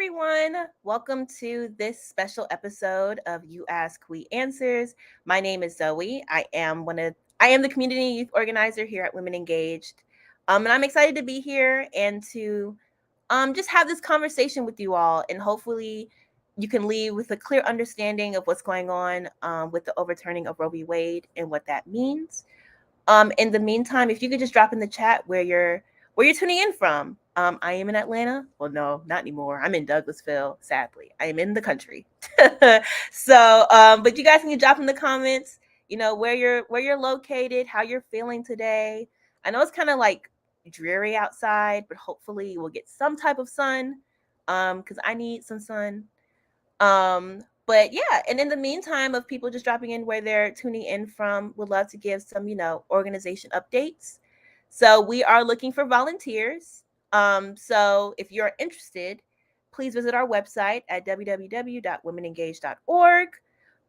everyone. Welcome to this special episode of You Ask, We Answers. My name is Zoe. I am the community youth organizer here at Women Engaged. And I'm excited to be here and to just have this conversation with you all, and hopefully you can leave with a clear understanding of what's going on with the overturning of Roe v. Wade and what that means. In the meantime, if you could just drop in the chat where you're tuning in from. I am in Atlanta. Well, no, not anymore. I'm in Douglasville, sadly. I am in the country. But you guys can drop in the comments, where you're located, how you're feeling today. I know it's kind of like dreary outside, but hopefully we'll get some type of sun. Because I need some sun. But yeah, and in the meantime of people just dropping in where they're tuning in from, would love to give some, organization updates. So we are looking for volunteers. So if you're interested, please visit our website at www.womenengage.org.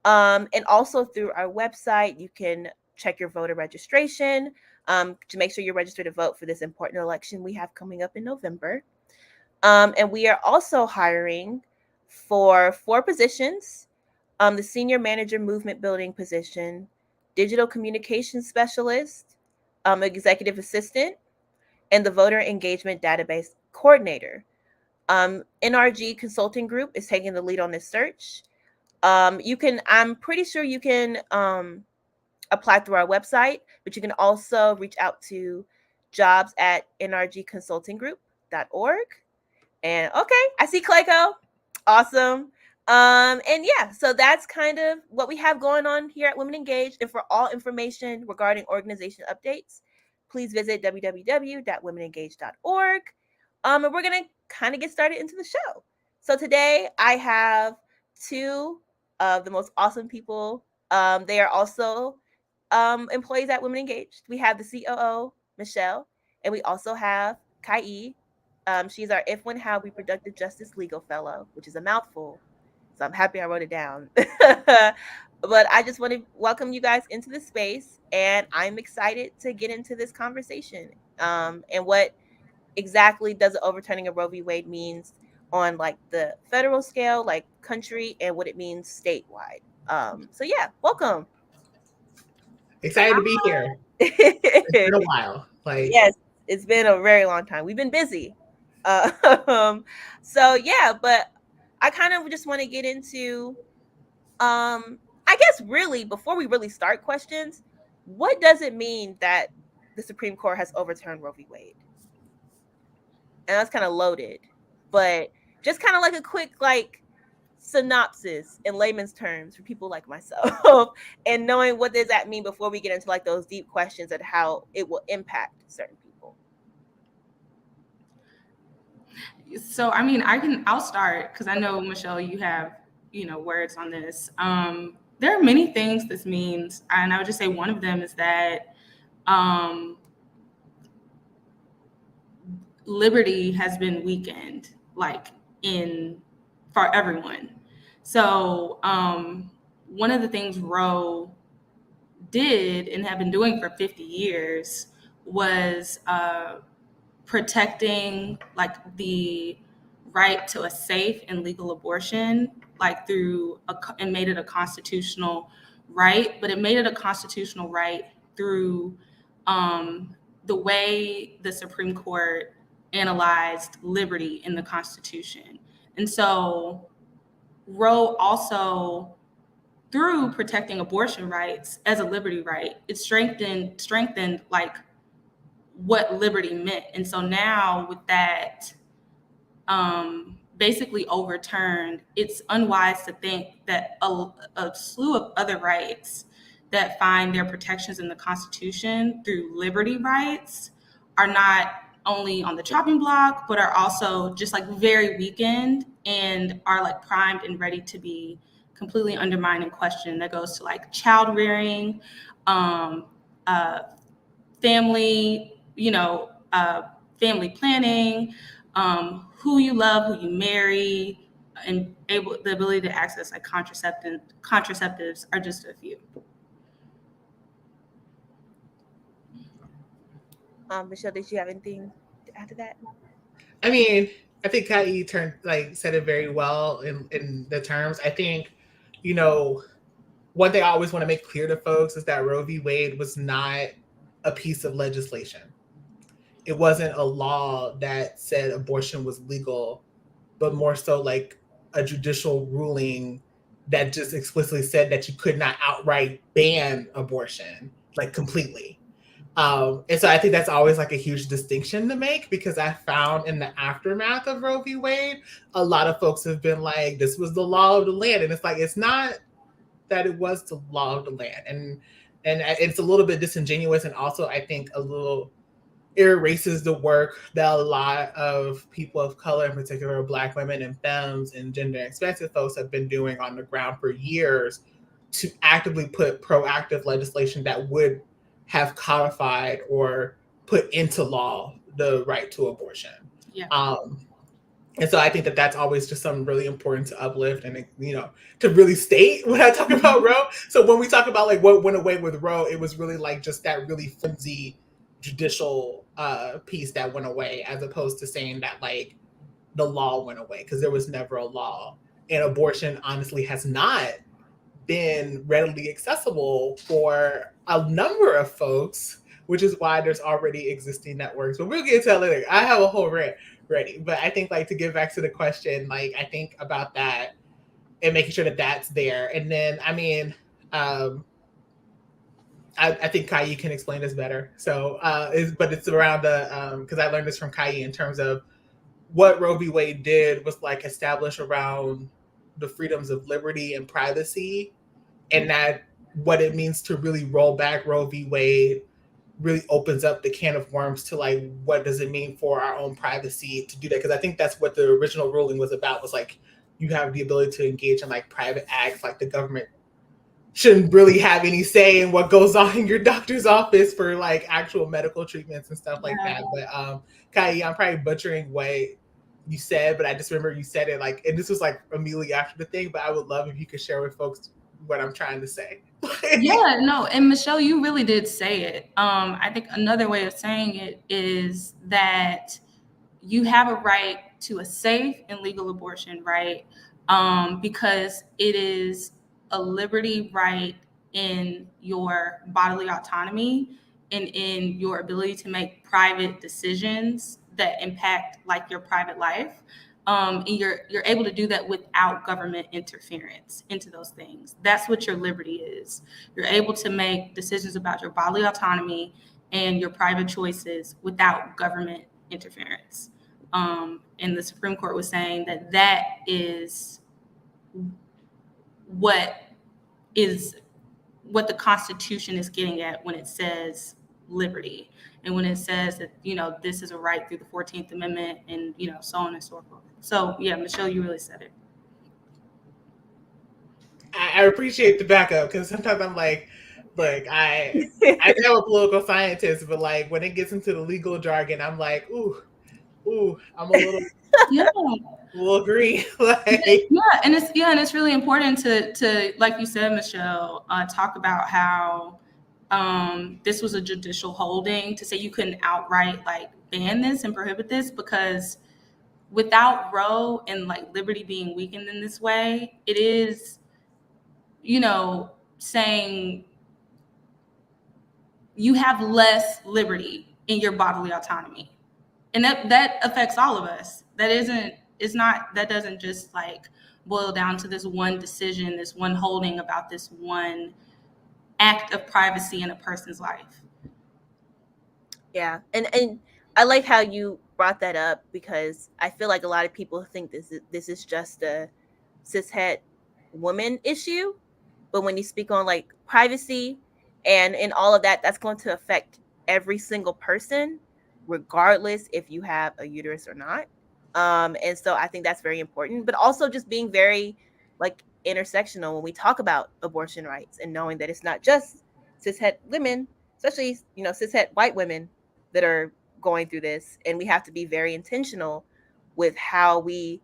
And also through our website, you can check your voter registration to make sure you're registered to vote for this important election we have coming up in November. And we are also hiring for 4 positions: the senior manager movement building position, digital communications specialist, executive assistant, and the voter engagement database coordinator. NRG Consulting Group is taking the lead on this search. I'm pretty sure you can apply through our website, but you can also reach out to jobs at nrgconsultinggroup.org. And okay, I see Clayco. Awesome. And yeah, so that's kind of what we have going on here at Women Engaged. And for all information regarding organization updates, please visit www.womenengage.org. And we're gonna kind of get started into the show. So today I have 2 of the most awesome people. They are also employees at Women Engaged. We have the COO, Michelle, and we also have Kai. She's our If, When, How Reproductive Justice Legal Fellow, which is a mouthful. So I'm happy I wrote it down. But I just want to welcome you guys into the space, and I'm excited to get into this conversation. And what exactly does the overturning of Roe v. Wade means on like the federal scale, like country, and what it means statewide. So yeah, welcome. Excited to be here. It's been a while. Yes, it's been a very long time. We've been busy. So yeah, but I kind of just want to get into I guess really before we really start questions, what does it mean that the Supreme Court has overturned Roe v. Wade? And that's kind of loaded, but just kind of like a quick synopsis in layman's terms for people like myself and knowing what does that mean before we get into like those deep questions and how it will impact certain people. So, I mean, I'll start because I know, Michelle, you have, words on this. There are many things this means. And I would just say one of them is that liberty has been weakened, for everyone. So one of the things Roe did and have been doing for 50 years was protecting the right to a safe and legal abortion, and made it a constitutional right. But it made it a constitutional right through the way the Supreme Court analyzed liberty in the Constitution. And so Roe also, through protecting abortion rights as a liberty right, it strengthened what liberty meant. And so now with that basically overturned, it's unwise to think that a slew of other rights that find their protections in the Constitution through liberty rights are not only on the chopping block, but are also just very weakened and are primed and ready to be completely undermined and questioned. That goes to child rearing, family, family planning, who you love, who you marry, and the ability to access contraceptives are just a few. Michelle, did you have anything to add to that? I mean, I think Kai said it very well in the terms. I think, one thing I always want to make clear to folks is that Roe v. Wade was not a piece of legislation. It wasn't a law that said abortion was legal, but more so like a judicial ruling that just explicitly said that you could not outright ban abortion, like completely. And so I think that's always like a huge distinction to make, because I found in the aftermath of Roe v. Wade, a lot of folks have been like, this was the law of the land. And it's like, it's not that it was the law of the land. And it's a little bit disingenuous, and also I think a little erases the work that a lot of people of color, in particular Black women and femmes and gender expansive folks, have been doing on the ground for years to actively put proactive legislation that would have codified or put into law the right to abortion. Yeah. And so I think that that's always just something really important to uplift and, to really state when I talk about Roe. So when we talk about like what went away with Roe, it was really like just that really flimsy judicial piece that went away, as opposed to saying that like the law went away, because there was never a law. And abortion honestly has not been readily accessible for a number of folks, which is why there's already existing networks. But we'll get to that later. I have a whole rant ready. But I think like to get back to the question, like I think about that and making sure that that's there. And then, I mean, I think Kai can explain this better. So, but it's around the, because I learned this from Kai in terms of what Roe v. Wade did was like establish around the freedoms of liberty and privacy, and that what it means to really roll back Roe v. Wade really opens up the can of worms to like, what does it mean for our own privacy to do that? Because I think that's what the original ruling was about, was like, you have the ability to engage in like private acts, like the government shouldn't really have any say in what goes on in your doctor's office for like actual medical treatments and stuff like that. But Kai, I'm probably butchering what you said, but I just remember you said it like, and this was like immediately after the thing, but I would love if you could share with folks what I'm trying to say. Yeah, no, and Michelle, you really did say it. I think another way of saying it is that you have a right to a safe and legal abortion, right? Because it is a liberty right in your bodily autonomy and in your ability to make private decisions that impact like your private life. And you're able to do that without government interference into those things. That's what your liberty is. You're able to make decisions about your bodily autonomy and your private choices without government interference. And the Supreme Court was saying that that is what the Constitution is getting at when it says liberty, and when it says that, this is a right through the 14th Amendment, and, so on and so forth. So yeah, Michelle, you really said it. I appreciate the backup, because sometimes I'm like, look, I know a political scientist, but like when it gets into the legal jargon, I'm like, ooh, I'm a little, yeah, we'll agree. And it's really important to like you said, Michelle, talk about how this was a judicial holding, to say you couldn't outright like ban this and prohibit this, because without Roe and like liberty being weakened in this way, it is, saying you have less liberty in your bodily autonomy. And that affects all of us. That doesn't just like boil down to this one decision, this one holding about this one act of privacy in a person's life. Yeah. And I like how you brought that up, because I feel like a lot of people think this is just a cishet woman issue. But when you speak on like privacy and all of that, that's going to affect every single person, regardless if you have a uterus or not. And so I think that's very important, but also just being very like intersectional when we talk about abortion rights, and knowing that it's not just cishet women, especially, cishet white women that are going through this. And we have to be very intentional with how we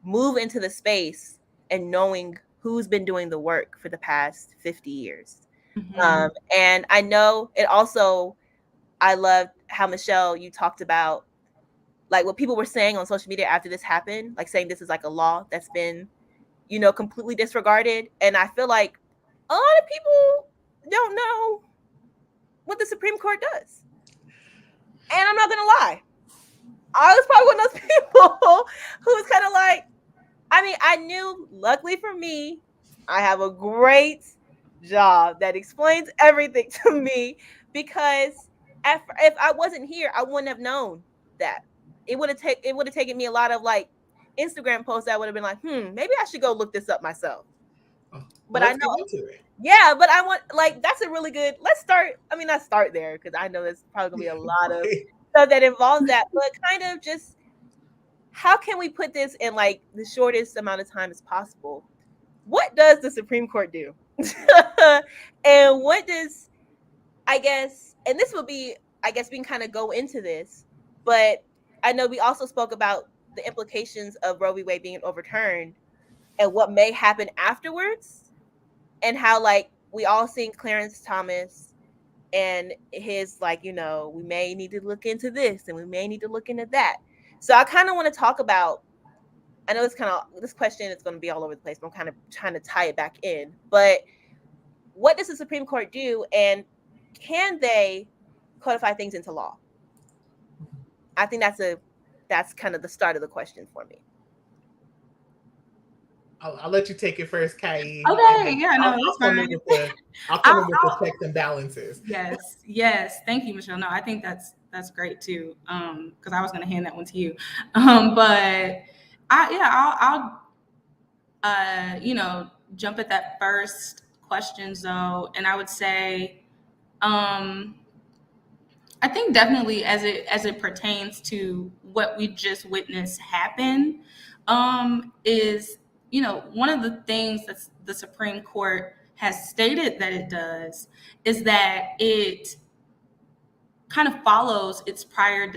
move into the space, and knowing who's been doing the work for the past 50 years. Mm-hmm. And I know it also, I loved how, Michelle, you talked about like what people were saying on social media after this happened, like saying this is like a law that's been, completely disregarded. And I feel like a lot of people don't know what the Supreme Court does. And I'm not gonna lie, I was probably one of those people who was kind of like, I mean, I knew, luckily for me, I have a great job that explains everything to me, because if I wasn't here, I wouldn't have known that. It would have taken me a lot of like Instagram posts that would have been like, maybe I should go look this up myself. Well, But let's I know, get into it. yeah, but I want, like, that's a really good, let's start. I mean, not start there, because I know there's probably gonna be a lot of stuff that involves that, but kind of just how can we put this in like the shortest amount of time as possible? What does the Supreme Court do? And what does, I guess, and this will be, I guess we can kind of go into this, but I know we also spoke about the implications of Roe v. Wade being overturned and what may happen afterwards, and how, like, we all seen Clarence Thomas and his, like, we may need to look into this and we may need to look into that. So I kind of want to talk about, I know this question is going to be all over the place, but I'm kind of trying to tie it back in. But what does the Supreme Court do, and can they codify things into law? I think that's kind of the start of the question for me. I'll let you take it first, Kai. Okay, yeah, no, I'll come in with the checks and balances. Yes. Thank you, Michelle. No, I think that's great too. Because I was going to hand that one to you. But I'll jump at that first question, Zoe, and I would say, I think definitely as it pertains to what we just witnessed happen, is, one of the things that the Supreme Court has stated that it does is that it kind of follows its prior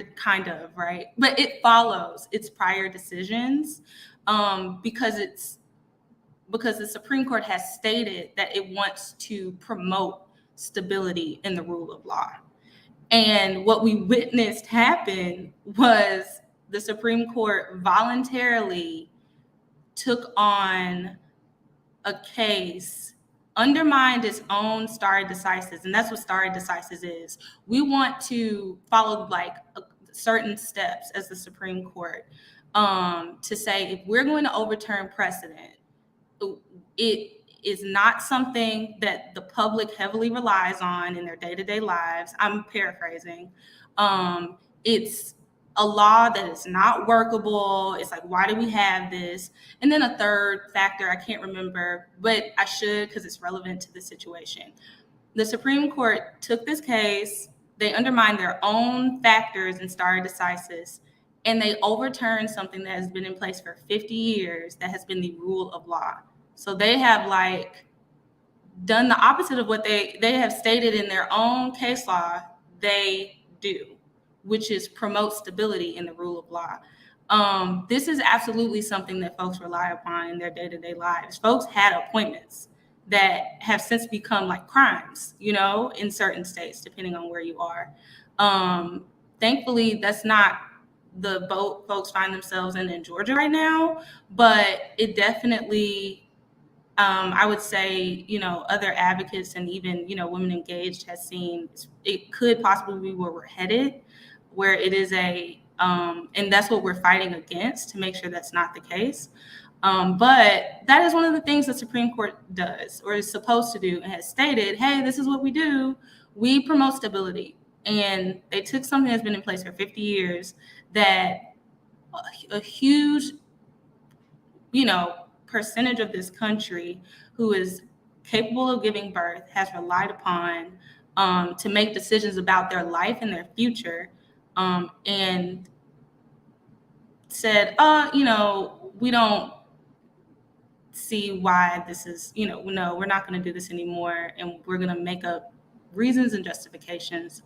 but it follows its prior decisions, because the Supreme Court has stated that it wants to promote stability in the rule of law. And what we witnessed happen was the Supreme Court voluntarily took on a case, undermined its own stare decisis, and that's what stare decisis is. We want to follow like certain steps as the Supreme Court, to say if we're going to overturn precedent, it is not something that the public heavily relies on in their day-to-day lives. I'm paraphrasing. It's a law that is not workable. It's like, why do we have this? And then a third factor, I can't remember, but I should, because it's relevant to the situation. The Supreme Court took this case, they undermined their own factors in stare decisis, and they overturned something that has been in place for 50 years that has been the rule of law. So they have like done the opposite of what they have stated in their own case law they do, which is promote stability in the rule of law. This is absolutely something that folks rely upon in their day-to-day lives. Folks had appointments that have since become like crimes, in certain states, depending on where you are. Thankfully, that's not the boat folks find themselves in Georgia right now, but it definitely, I would say, other advocates and even, Women Engaged has seen it could possibly be where we're headed, where it is and that's what we're fighting against, to make sure that's not the case. But that is one of the things the Supreme Court does, or is supposed to do, and has stated, hey, this is what we do. We promote stability. And they took something that's been in place for 50 years that a huge, percentage of this country who is capable of giving birth has relied upon, to make decisions about their life and their future, and said, we don't see why this is, no, we're not going to do this anymore, and we're going to make up reasons and justifications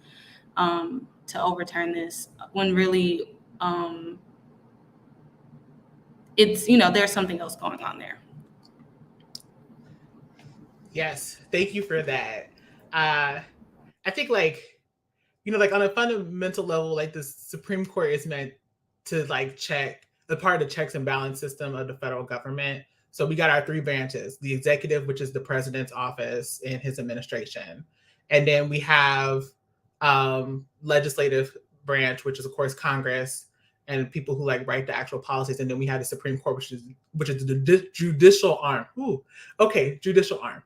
to overturn this, when really it's, there's something else going on there. Yes, thank you for that. I think like on a fundamental level, like the Supreme Court is meant to like check the part of the checks and balance system of the federal government. So we got our three branches: the executive, which is the president's office and his administration, and then we have legislative branch, which is of course Congress and people who like write the actual policies, and then we have the Supreme Court, which is the judicial arm. Judicial arm.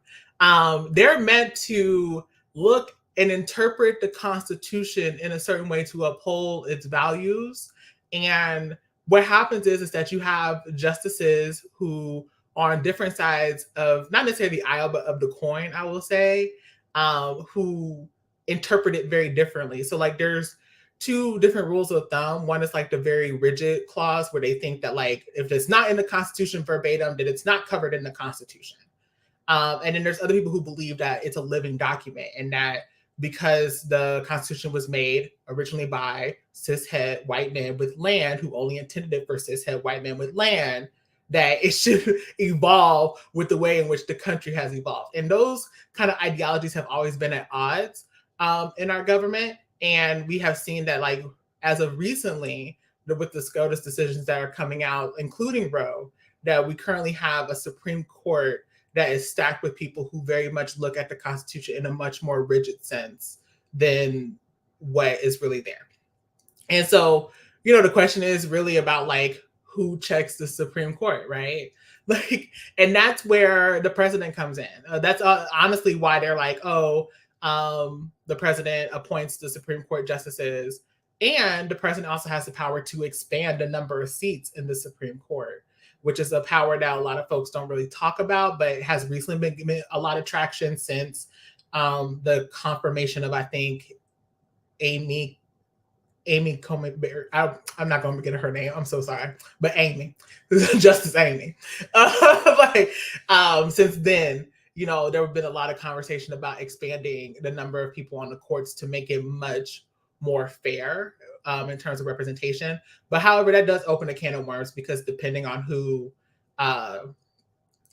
They're meant to look and interpret the Constitution in a certain way to uphold its values. And what happens is that you have justices who are on different sides of, not necessarily the aisle, but of the coin, I will say, who interpret it very differently. So like there's two different rules of thumb. One is like the very rigid clause where they think that like if it's not in the Constitution verbatim, then it's not covered in the Constitution. And then there's other people who believe that it's a living document and that because the Constitution was made originally by cishet white men with land who only intended it for cishet white men with land, that it should evolve with the way in which the country has evolved. And those kind of ideologies have always been at odds in our government. And we have seen that like as of recently, with the SCOTUS decisions that are coming out, including Roe, that we currently have a Supreme Court that is stacked with people who very much look at the Constitution in a much more rigid sense than what is really there. And so, you know, the question is really about like, who checks the Supreme Court, right? Like, and that's where the president comes in. That's honestly why they're like, the president appoints the Supreme Court justices, and the president also has the power to expand the number of seats in the Supreme Court, which is a power that a lot of folks don't really talk about, but it has recently been given a lot of traction since the confirmation of, I think, Amy Coney Barrett. I'm not going to get her name. I'm so sorry, but Amy, Justice Amy. Since then, you know, there have been a lot of conversation about expanding the number of people on the courts to make it much more fair in terms of representation. But however, that does open a can of worms because depending on who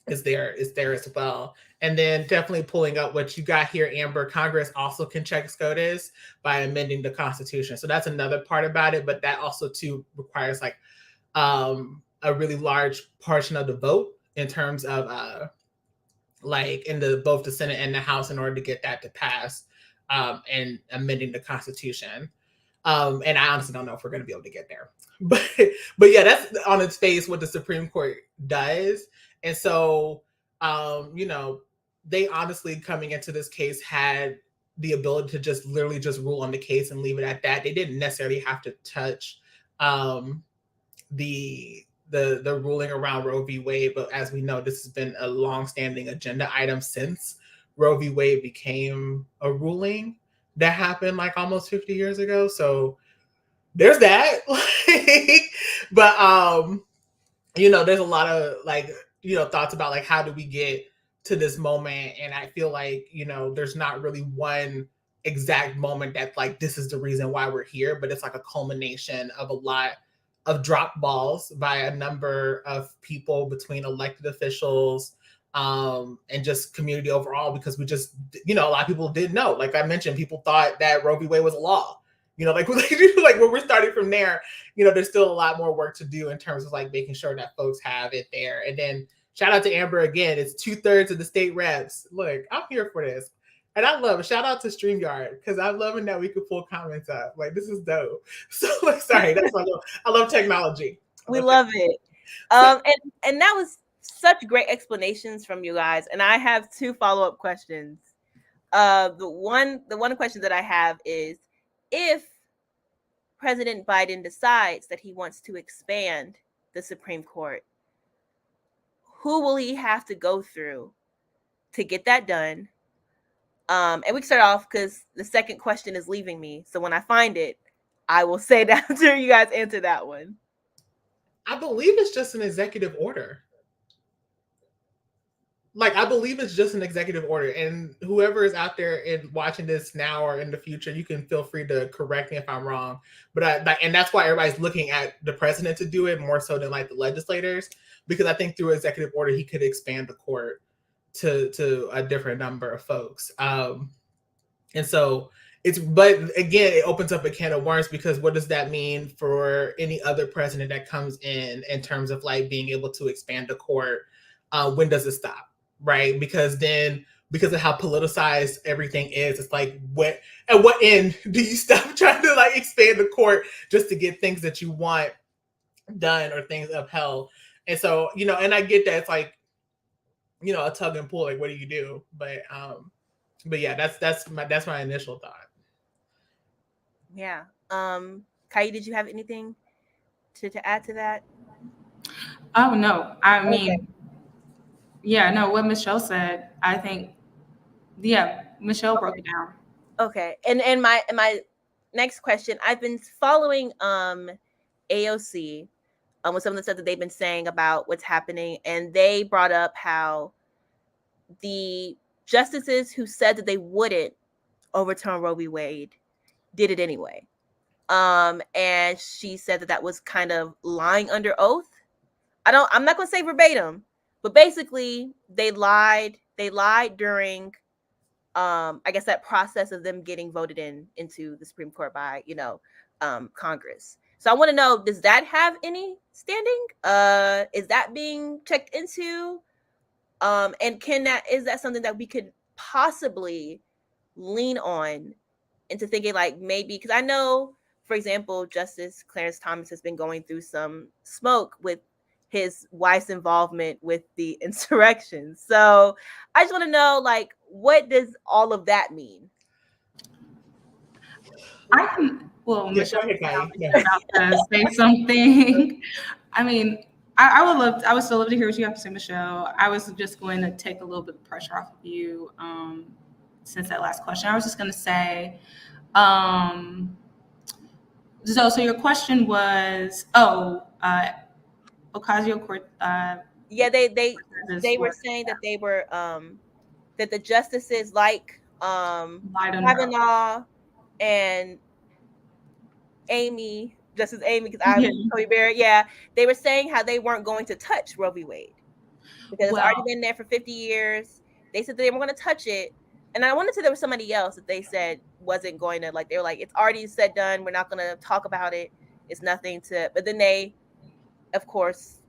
is there as well. And then definitely pulling up what you got here, Amber, Congress also can check SCOTUS by amending the Constitution. So that's another part about it, but that also too requires like a really large portion of the vote in terms of like in both the Senate and the House in order to get that to pass and amending the Constitution. And I honestly don't know if we're going to be able to get there. But yeah, that's on its face what the Supreme Court does. And so, you know, they honestly coming into this case had the ability to just literally just rule on the case and leave it at that. They didn't necessarily have to touch the ruling around Roe v. Wade. But as we know, this has been a longstanding agenda item since Roe v. Wade became a ruling that happened like almost 50 years ago. So there's that. But you know, there's a lot of like, you know, thoughts about like how do we get to this moment, and I feel like, you know, there's not really one exact moment that like this is the reason why we're here, but it's like a culmination of a lot of drop balls by a number of people between elected officials and just community overall, because we just, you know, a lot of people didn't know. Like I mentioned, people thought that Roe v. Wade was a law. You know, like when we're starting from there, you know, there's still a lot more work to do in terms of like making sure that folks have it there. And then shout out to Amber again. It's 2/3 of the state reps. Look, I'm here for this. And I love it. Shout out to StreamYard because I'm loving that we could pull comments up. Like, this is dope. So, like, sorry, that's what I love technology. We love it. And that was such great explanations from you guys. And I have two follow-up questions. The one question that I have is, if President Biden decides that he wants to expand the Supreme Court, who will he have to go through to get that done? And we can start off because the second question is leaving me. So when I find it, I will say that after you guys answer that one. I believe it's just an executive order. Like, I believe it's just an executive order. And whoever is out there and watching this now or in the future, you can feel free to correct me if I'm wrong. But and that's why everybody's looking at the president to do it more so than like the legislators, because I think through executive order, he could expand the court to a different number of folks. And so but again, it opens up a can of worms, because what does that mean for any other president that comes in terms of like being able to expand the court? When does it stop? Right? Because of how politicized everything is, it's like, at what end do you stop trying to like expand the court just to get things that you want done or things upheld? And so, and I get that it's like, a tug and pull, like what do you do? But yeah, that's my initial thought. Yeah. Kai, did you have anything to add to that? Oh no. I mean, yeah, no, what Michelle said, I think, yeah, Michelle broke it down. Okay. And my next question, I've been following AOC with some of the stuff that they've been saying about what's happening, and they brought up how the justices who said that they wouldn't overturn Roe v. Wade did it anyway. And she said that was kind of lying under oath. I'm not going to say verbatim, but basically they lied during I guess that process of them getting voted into the Supreme Court by, Congress. So I want to know, does that have any standing? Is that being checked into? And is that something that we could possibly lean on into thinking like maybe, because I know, for example, Justice Clarence Thomas has been going through some smoke with his wife's involvement with the insurrection. So I just want to know, like, what does all of that mean? Michelle about to say something. I mean, I would still love to hear what you have to say, Michelle. I was just going to take a little bit of pressure off of you since that last question. I was just going to say, so your question was, Ocasio-Cortez. Yeah, they were saying that they were that the justices like Kavanaugh and Justice Amy, because I'm Zoe Bambara. Yeah, they were saying how they weren't going to touch Roe v. Wade because it's already been there for 50 years. They said they weren't going to touch it. And I wanted to say there was somebody else that they said wasn't going to, like, they were like, it's already said, done. We're not going to talk about it. It's nothing to, but then they, of course,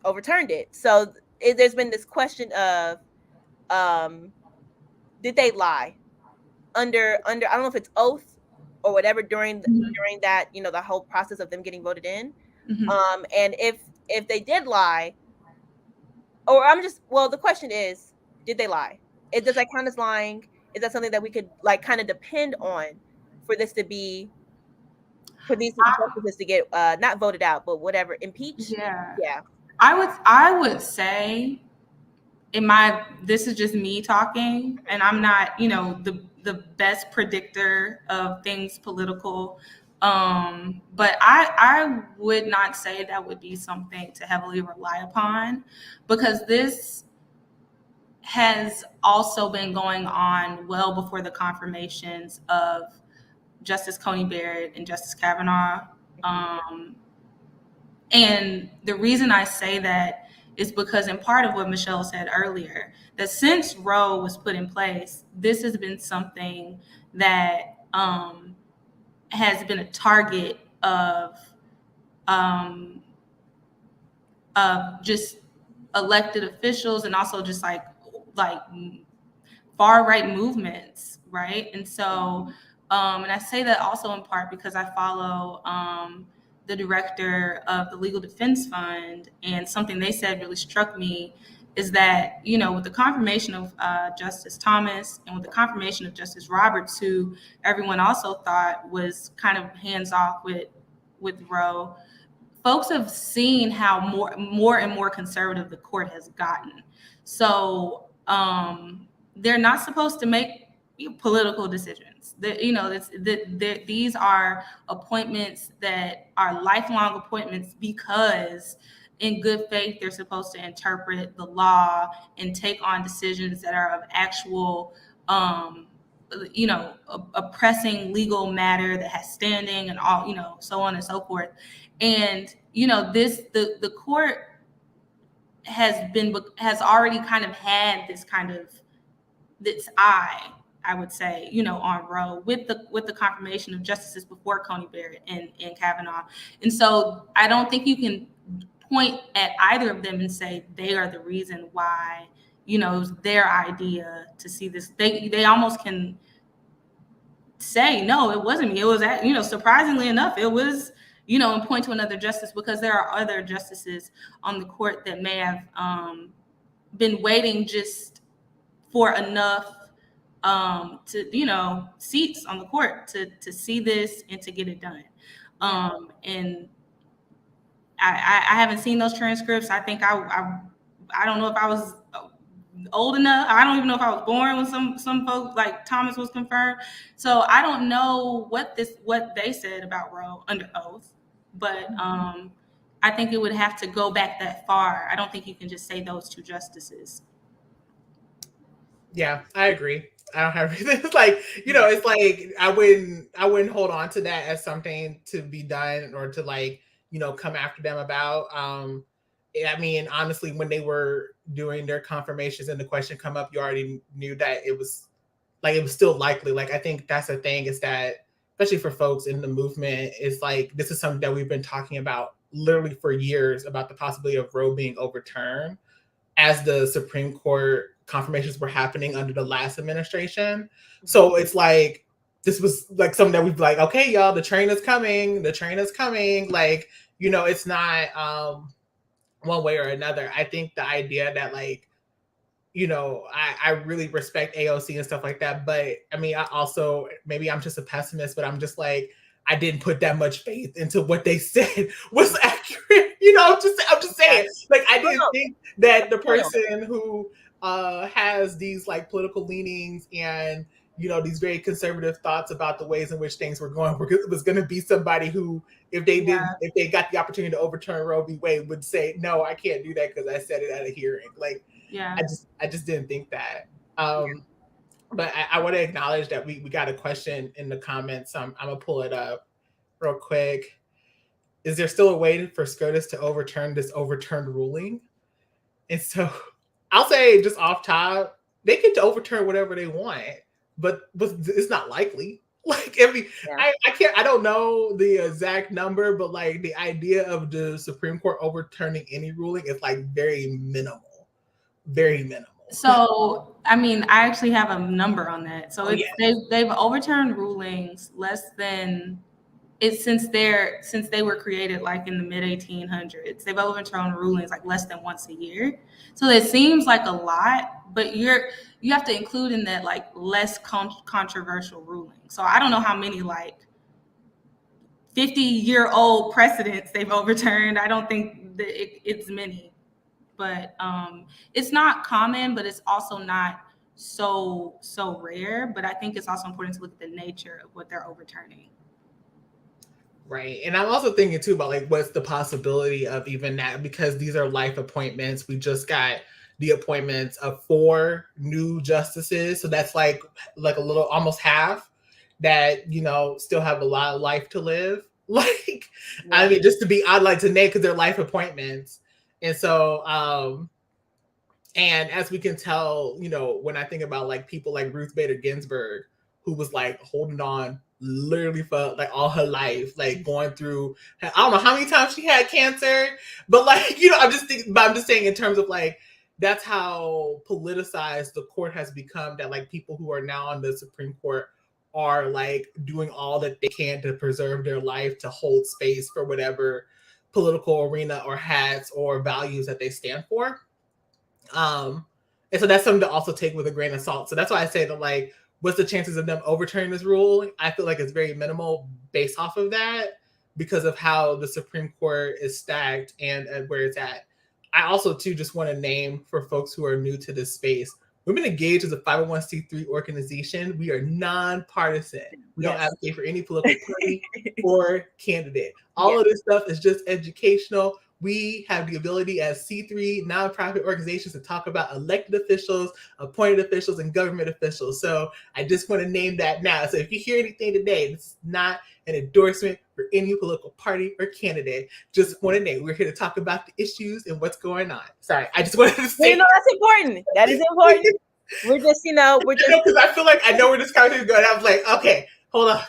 overturned it. So there's been this question of, did they lie under, I don't know if it's oath or whatever during that, the whole process of them getting voted in. And if they did lie, or the question is, did they lie? Does that count as lying? Is that something that we could like kind of depend on for these justices to get not voted out, but whatever, impeached? Yeah. I would say this is just me talking, and I'm not, the best predictor of things political. But I would not say that would be something to heavily rely upon, because this has also been going on well before the confirmations of Justice Coney Barrett and Justice Kavanaugh. And the reason I say that is because, in part of what Michelle said earlier, that since Roe was put in place, this has been something that has been a target of just elected officials, and also just like far right movements, right? And so, and I say that also in part because I follow the director of the Legal Defense Fund, and something they said really struck me is that, with the confirmation of Justice Thomas and with the confirmation of Justice Roberts, who everyone also thought was kind of hands off with Roe, folks have seen how more and more conservative the court has gotten. So they're not supposed to make political decisions. These are appointments that are lifelong appointments, because in good faith they're supposed to interpret the law and take on decisions that are of actual a pressing legal matter that has standing and all, so on and so forth. And the court has already kind of had this eye I would say, on Roe with the confirmation of justices before Coney Barrett and Kavanaugh. And so I don't think you can point at either of them and say they are the reason why, it was their idea to see this. They almost can say, no, it wasn't me. It was, surprisingly enough, it was, and point to another justice, because there are other justices on the court that may have been waiting just for enough to, seats on the court to see this and to get it done. And I haven't seen those transcripts. I think I don't know if I was old enough. I don't even know if I was born when some folks like Thomas was confirmed. So I don't know what they said about Roe under oath, but I think it would have to go back that far. I don't think you can just say those two justices. Yeah, I agree. I don't have it's like, it's like I wouldn't hold on to that as something to be done or to like, come after them about. I mean, honestly, when they were doing their confirmations and the question come up, you already knew that it was still likely. Like, I think that's the thing, is that, especially for folks in the movement, is like, this is something that we've been talking about literally for years, about the possibility of Roe being overturned as the Supreme Court confirmations were happening under the last administration. So it's like, this was like something that we'd be like, okay, y'all, the train is coming. Like, it's not one way or another. I think the idea that like, I really respect AOC and stuff like that. But I mean, I also, maybe I'm just a pessimist, but I'm just like, I didn't put that much faith into what they said was accurate. I'm just saying, like, I didn't think that the person who has these like political leanings and, these very conservative thoughts about the ways in which things were going, was going to be somebody who, if they got the opportunity to overturn Roe v. Wade, would say, no, I can't do that because I said it at a hearing. Like, I just didn't think that. But I want to acknowledge that we got a question in the comments. I'm gonna pull it up real quick. Is there still a way for SCOTUS to overturn this overturned ruling? And so I'll say, just off top, they get to overturn whatever they want, but it's not likely. Like, I mean, I don't know the exact number, but like the idea of the Supreme Court overturning any ruling is like very minimal. So, I mean, I actually have a number on that. So they've overturned rulings less than since they were created, like in the mid 1800s. They've overturned rulings like less than once a year. So it seems like a lot, but you have to include in that like less controversial rulings. So I don't know how many like 50-year-old precedents they've overturned. I don't think that it's many. But it's not common, but it's also not so rare. But I think it's also important to look at the nature of what they're overturning. Right. And I'm also thinking too about like, what's the possibility of even that, because these are life appointments. We just got the appointments of 4 new justices. So that's like a little, almost half that, still have a lot of life to live. Like, I mean, just to be odd, like to name, because they're life appointments. And so, and as we can tell, when I think about like people like Ruth Bader Ginsburg, who was like holding on literally for like all her life, like going through, I don't know how many times she had cancer, but like, I'm just saying in terms of like, that's how politicized the court has become, that like people who are now on the Supreme Court are like doing all that they can to preserve their life, to hold space for whatever political arena or hats or values that they stand for. And so that's something to also take with a grain of salt. So that's why I say that, like, what's the chances of them overturning this rule? I feel like it's very minimal based off of that, because of how the Supreme Court is stacked and where it's at. I also too just want to name, for folks who are new to this space, Women Engaged is a 501c3 organization. We are nonpartisan. We don't advocate for any political party or candidate. All of this stuff is just educational. We have the ability as C3 nonprofit organizations to talk about elected officials, appointed officials, and government officials. So I just want to name that now. So if you hear anything today, this is not an endorsement for any political party or candidate. Just want to name, we're here to talk about the issues and what's going on. Sorry, I just wanted to say. That's important. That is important. we're just, we're just because I feel like I know where this conversation is going. I was like, okay, hold on.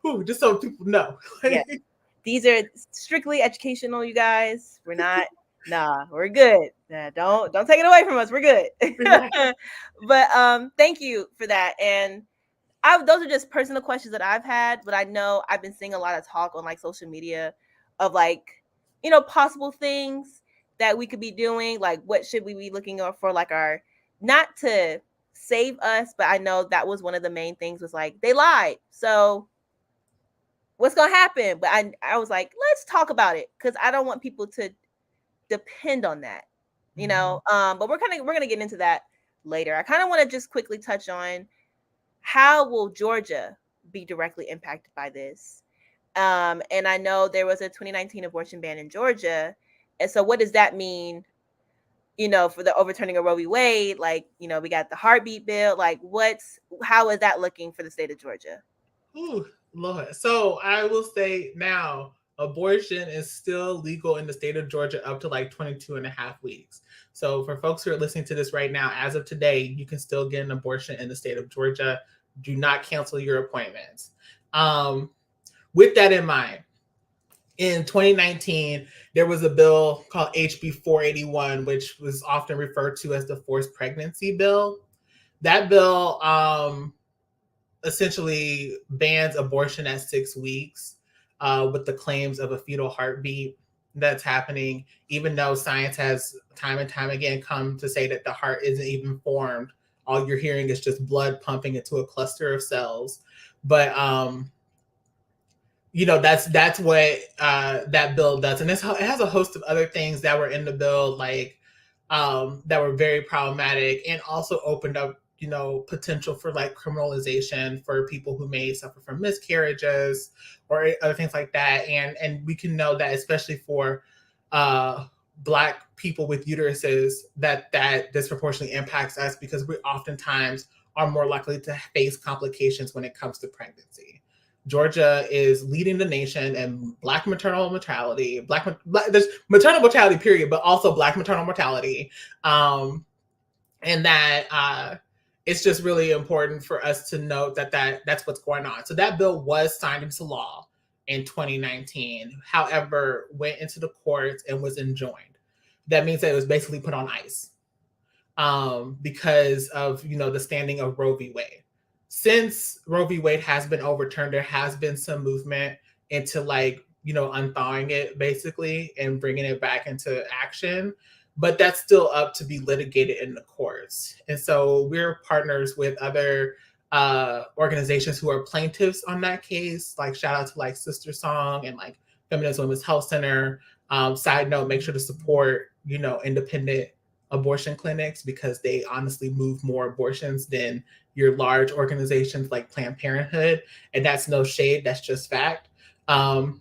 Ooh, just so people know. Yeah. These are strictly educational, you guys. We're not. Nah, we're good. Don't take it away from us. We're good. But thank you for that. And those are just personal questions that I've had, but I know I've been seeing a lot of talk on like social media of like, possible things that we could be doing. Like, what should we be looking for? Like, not to save us, but I know that was one of the main things was like they lied. So what's gonna happen? But I was like, let's talk about it because I don't want people to depend on that, But we're gonna get into that later. I kind of want to just quickly touch on how will Georgia be directly impacted by this. And I know there was a 2019 abortion ban in Georgia, and so what does that mean? For the overturning of Roe v. Wade, like we got the heartbeat bill. Like, how is that looking for the state of Georgia? Ooh, Lord. So I will say now, abortion is still legal in the state of Georgia up to like 22 and a half weeks. So for folks who are listening to this right now, as of today, you can still get an abortion in the state of Georgia. Do not cancel your appointments. With that in mind, in 2019, there was a bill called HB 481, which was often referred to as the forced pregnancy bill. That bill essentially bans abortion at 6 weeks with the claims of a fetal heartbeat that's happening, even though science has time and time again come to say that the heart isn't even formed. All you're hearing is just blood pumping into a cluster of cells. But that's what that bill does, and it has a host of other things that were in the bill, like that were very problematic, and also opened up potential for like criminalization for people who may suffer from miscarriages or other things like that. And we can know that especially for Black people with uteruses, that disproportionately impacts us because we oftentimes are more likely to face complications when it comes to pregnancy. Georgia is leading the nation in Black maternal mortality. There's maternal mortality, period, but also Black maternal mortality. And that it's just really important for us to note that's what's going on. So that bill was signed into law in 2019, however, went into the courts and was enjoined. That means that it was basically put on ice because of the standing of Roe v. Wade. Since Roe v. Wade has been overturned, there has been some movement into unthawing it basically and bringing it back into action. But that's still up to be litigated in the courts. And so we're partners with other organizations who are plaintiffs on that case. Like shout out to like Sister Song and like Feminist Women's Health Center. Side note, make sure to support, independent abortion clinics because they honestly move more abortions than your large organizations like Planned Parenthood. And that's no shade, that's just fact. So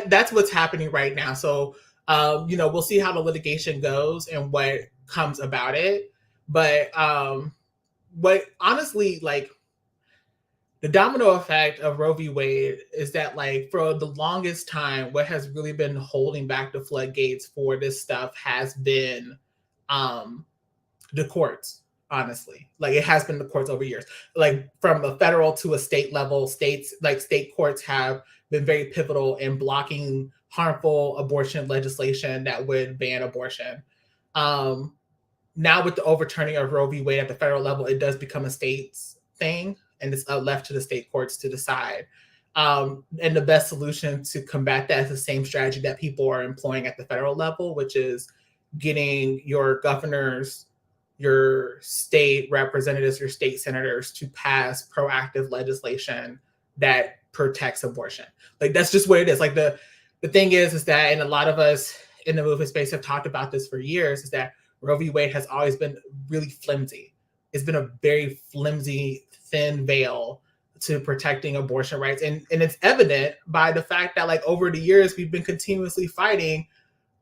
that's what's happening right now. So, we'll see how the litigation goes and what comes about it. But what honestly, like the domino effect of Roe v. Wade is that like for the longest time, what has really been holding back the floodgates for this stuff has been the courts. Honestly, like it has been the courts over years, like from a federal to a state level. State courts have been very pivotal in blocking harmful abortion legislation that would ban abortion. Now with the overturning of Roe v. Wade at the federal level, it does become a state's thing, and it's left to the state courts to decide. And the best solution to combat that is the same strategy that people are employing at the federal level, which is getting your governors, your state representatives, your state senators to pass proactive legislation that protects abortion. Like that's just what it is. Like the thing is that, and a lot of us in the movement space have talked about this for years, is that Roe v. Wade has always been really flimsy. It's been a very flimsy, thin veil to protecting abortion rights. And it's evident by the fact that like over the years, we've been continuously fighting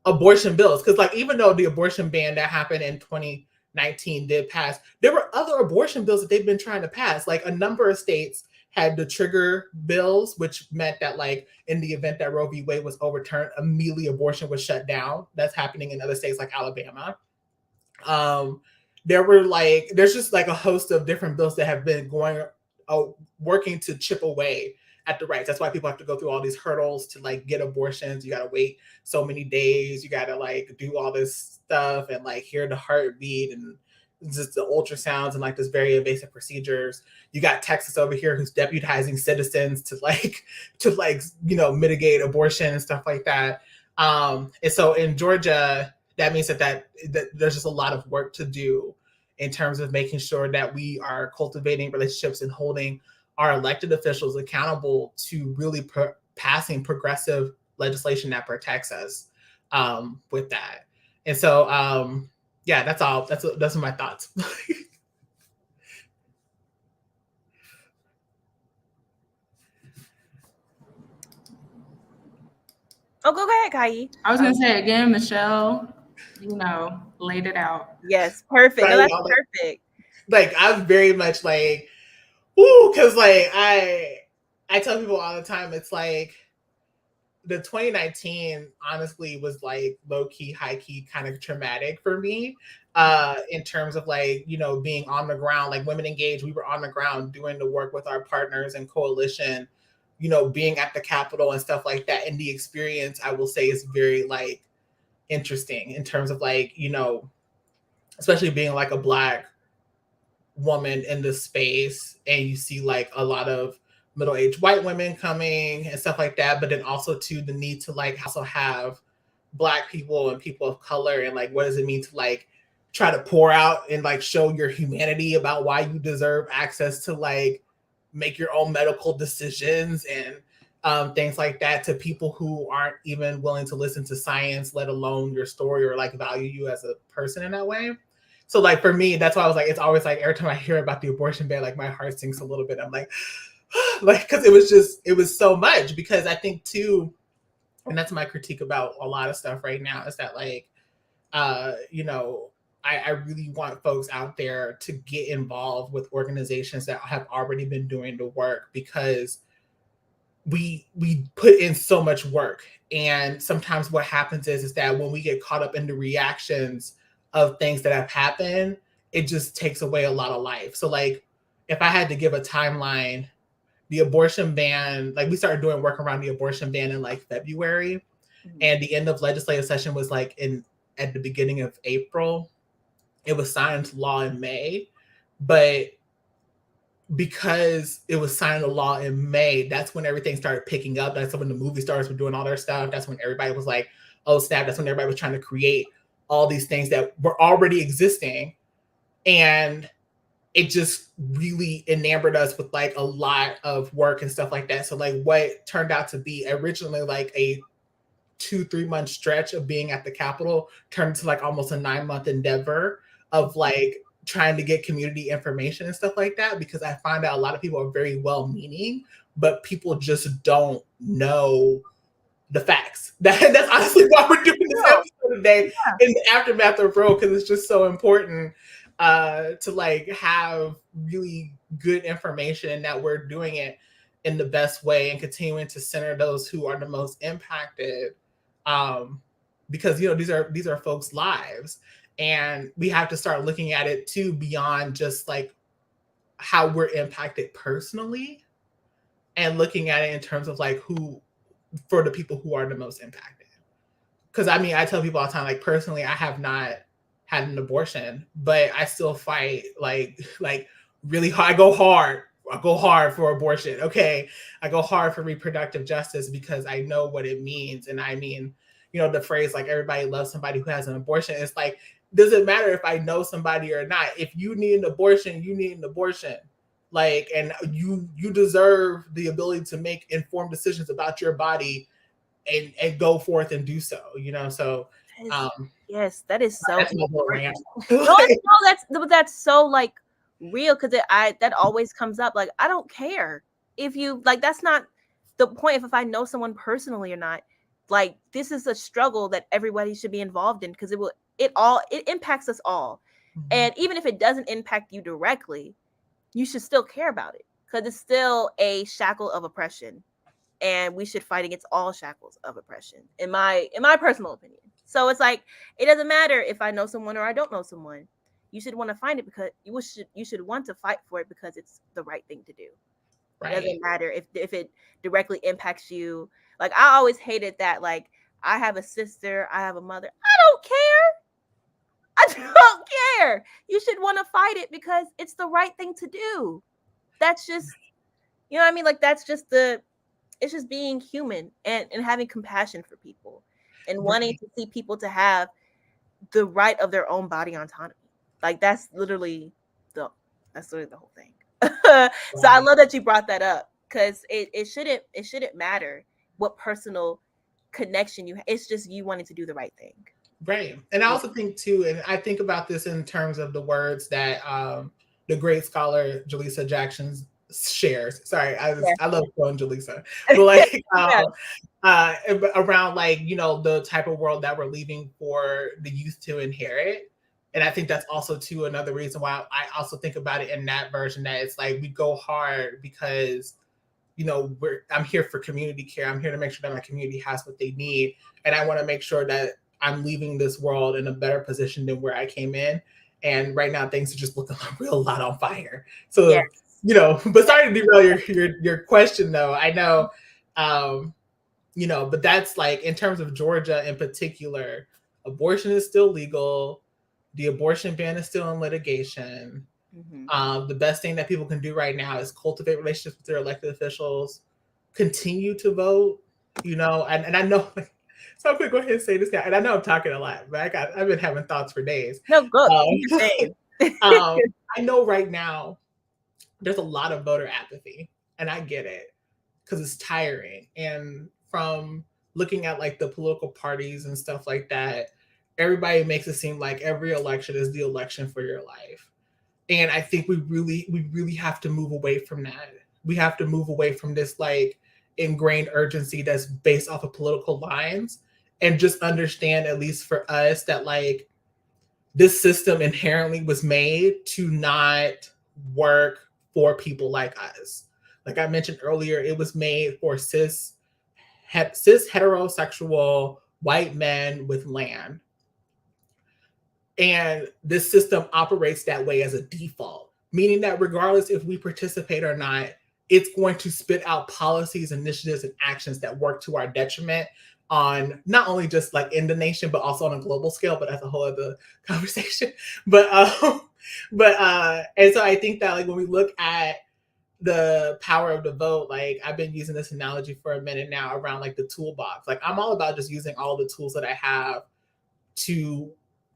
abortion bills. Because like even though the abortion ban that happened in 2019 did pass, there were other abortion bills that they've been trying to pass. Like a number of states had the trigger bills, which meant that like in the event that Roe v. Wade was overturned, immediately abortion was shut down. That's happening in other states like Alabama. there were like, there's just like a host of different bills that have been working to chip away at the rights. That's why people have to go through all these hurdles to like get abortions. You got to wait so many days. You got to like do all this stuff and like hear the heartbeat and just the ultrasounds and like this very invasive procedures. You got Texas over here who's deputizing citizens to mitigate abortion and stuff like that. And so in Georgia, that means that there's just a lot of work to do in terms of making sure that we are cultivating relationships and holding our elected officials accountable to really passing progressive legislation that protects us with that. And so, yeah, that's all. That's my thoughts. Oh, go ahead, Kai. I was gonna say again, Michelle, laid it out. Yes, perfect. No, that's perfect. Like I'm very much like, ooh, because like I tell people all the time, it's like the 2019 honestly was like low key, high key, kind of traumatic for me. In terms of like, being on the ground, like Women Engaged, we were on the ground doing the work with our partners and coalition, being at the Capitol and stuff like that. And the experience, I will say, is very like interesting in terms of like, especially being like a Black woman in this space, and you see like a lot of middle-aged white women coming and stuff like that, but then also too the need to like also have Black people and people of color, and like what does it mean to like try to pour out and like show your humanity about why you deserve access to like make your own medical decisions and things like that, to people who aren't even willing to listen to science, let alone your story or like value you as a person in that way. So like for me, that's why I was like, it's always like every time I hear about the abortion ban, like my heart sinks a little bit. I'm like, because it was so much. Because I think too, and that's my critique about a lot of stuff right now, is that like, I really want folks out there to get involved with organizations that have already been doing the work, because we put in so much work. And sometimes what happens is that when we get caught up in the reactions of things that have happened, it just takes away a lot of life. So like, if I had to give a timeline, the abortion ban, like we started doing work around the abortion ban in like February, and the end of legislative session was like at the beginning of April. It was signed into law in May, but because it was signed into law in May, that's when everything started picking up. That's when the movie stars were doing all their stuff. That's when everybody was like, oh snap. That's when everybody was trying to create all these things that were already existing. And it just really enamored us with like a lot of work and stuff like that. So like what turned out to be originally like a 2-3 month stretch of being at the Capitol turned into like almost a 9-month endeavor of like trying to get community information and stuff like that, because I find out a lot of people are very well meaning, but people just don't know the facts. That's honestly why we're doing this episode today in the aftermath of Roe, because it's just so important to like have really good information, and that we're doing it in the best way and continuing to center those who are the most impacted, because these are folks' lives, and we have to start looking at it too beyond just like how we're impacted personally, and looking at it in terms of like who, for the people who are the most impacted. Because I mean, I tell people all the time, like personally, I have not had an abortion, but I still fight like really hard. I go hard for abortion. Okay. I go hard for reproductive justice, because I know what it means. And I mean, the phrase like everybody loves somebody who has an abortion. It's like, doesn't matter if I know somebody or not. If you need an abortion, you need an abortion. Like, and you deserve the ability to make informed decisions about your body and go forth and do so, so yes, that is so that's important. that's so like real, because that always comes up. Like, I don't care if you like, that's not the point. If I know someone personally or not, like, this is a struggle that everybody should be involved in, because it impacts us all. And even if it doesn't impact you directly, you should still care about it, because it's still a shackle of oppression, and we should fight against all shackles of oppression, in my personal opinion. So it's like, it doesn't matter if I know someone or I don't know someone. You should want to find it because you should want to fight for it because it's the right thing to do. Right. It doesn't matter if it directly impacts you. Like, I always hated that. Like, I have a sister, I have a mother. I don't care. I don't care. You should want to fight it because it's the right thing to do. That's just, you know what I mean? Like, that's just it's just being human and having compassion for people and wanting to see people to have the right of their own body autonomy. Like, that's literally the whole thing. So I love that you brought that up, because it shouldn't matter what personal connection you have. It's just you wanting to do the right thing. Right. And I also think too, and I think about this in terms of the words that the great scholar Jaleesa Jackson shares. Sorry, I love quoting Jaleesa. But like around, like, you know, the type of world that we're leaving for the youth to inherit. And I think that's also too another reason why I also think about it in that version, that it's like we go hard because, you know, I'm here for community care. I'm here to make sure that my community has what they need. And I want to make sure that I'm leaving this world in a better position than where I came in. And right now things are just looking a real lot on fire. So, yes. You know, but sorry to derail your question though. I know, you know, but that's like, in terms of Georgia in particular, abortion is still legal. The abortion ban is still in litigation. Mm-hmm. The best thing that people can do right now is cultivate relationships with their elected officials, continue to vote, you know, and I know, so I'm going to go ahead and say this now, and I know I'm talking a lot, but I've been having thoughts for days. No, good. I know right now there's a lot of voter apathy, and I get it because it's tiring. And from looking at like the political parties and stuff like that, everybody makes it seem like every election is the election for your life. And I think we really have to move away from that. We have to move away from this like ingrained urgency that's based off of political lines, and just understand, at least for us, that like this system inherently was made to not work for people like us. Like I mentioned earlier, it was made for cis heterosexual white men with land. And this system operates that way as a default, meaning that regardless if we participate or not, it's going to spit out policies, initiatives, and actions that work to our detriment, on not only just like in the nation, but also on a global scale. But that's a whole other conversation. And so I think that like when we look at the power of the vote, like I've been using this analogy for a minute now around like the toolbox. Like I'm all about just using all the tools that I have to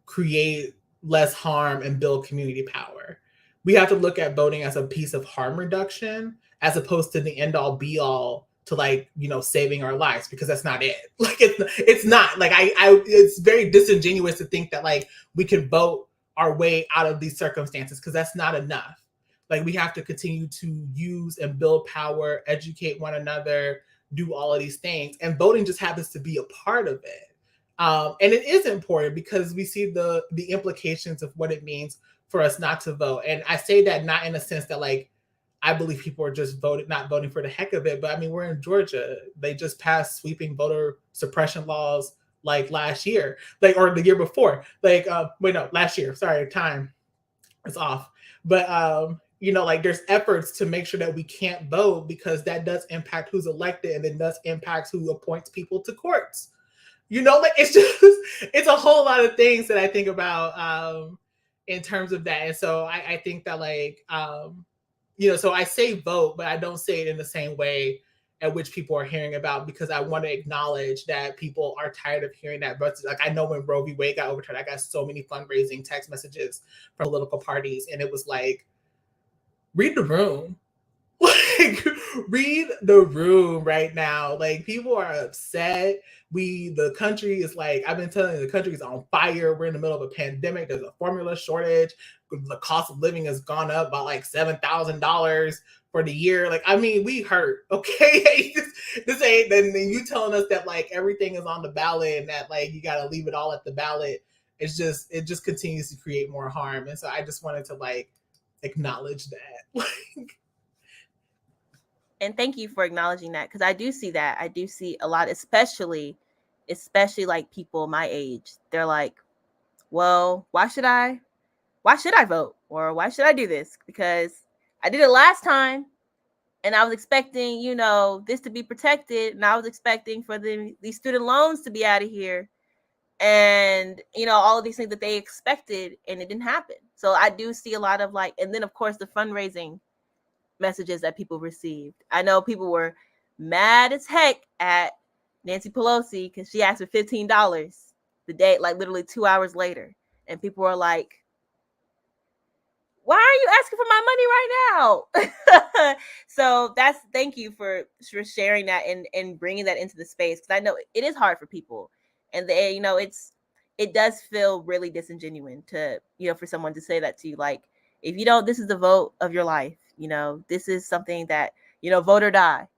create less harm and build community power. We have to look at voting as a piece of harm reduction, as opposed to the end all be all to like, you know, saving our lives, because that's not it. Like it's not like it's very disingenuous to think that like we can vote our way out of these circumstances, because that's not enough. Like we have to continue to use and build power, educate one another, do all of these things. And voting just happens to be a part of it. And it is important because we see the implications of what it means for us not to vote. And I say that not in a sense that like, I believe people are just not voting for the heck of it. But I mean, we're in Georgia. They just passed sweeping voter suppression laws like last year, like, or the year before. Like, last year. Sorry, time is off. But, you know, like there's efforts to make sure that we can't vote, because that does impact who's elected, and it does impact who appoints people to courts. You know, like it's a whole lot of things that I think about in terms of that. And so I think that like, you know, so I say vote, but I don't say it in the same way at which people are hearing about, because I want to acknowledge that people are tired of hearing that. But like, I know when Roe v. Wade got overturned, I got so many fundraising text messages from political parties, and it was like, read the room. Like, read the room right now. Like, people are upset. The country is like, I've been telling you, the country is on fire. We're in the middle of a pandemic. There's a formula shortage. The cost of living has gone up by like $7,000 for the year. Like, I mean, we hurt. Okay, this ain't. Then you telling us that like everything is on the ballot and that like you got to leave it all at the ballot. It just continues to create more harm. And so I just wanted to like acknowledge that. And thank you for acknowledging that, because I do see that. I do see a lot, especially especially like people my age, they're like, well, why should I vote? Or why should I do this? Because I did it last time and I was expecting, this to be protected, and I was expecting for these student loans to be out of here, and all of these things that they expected, and it didn't happen. So I do see a lot of like, and then of course the fundraising messages that people received. I know people were mad as heck at Nancy Pelosi because she asked for $15 the day, like literally 2 hours later, and people were like, why are you asking for my money right now? So thank you for sharing that and bringing that into the space, because I know it is hard for people, and it does feel really disingenuous to for someone to say that to you, like, if you don't, this is the vote of your life, this is something that vote or die.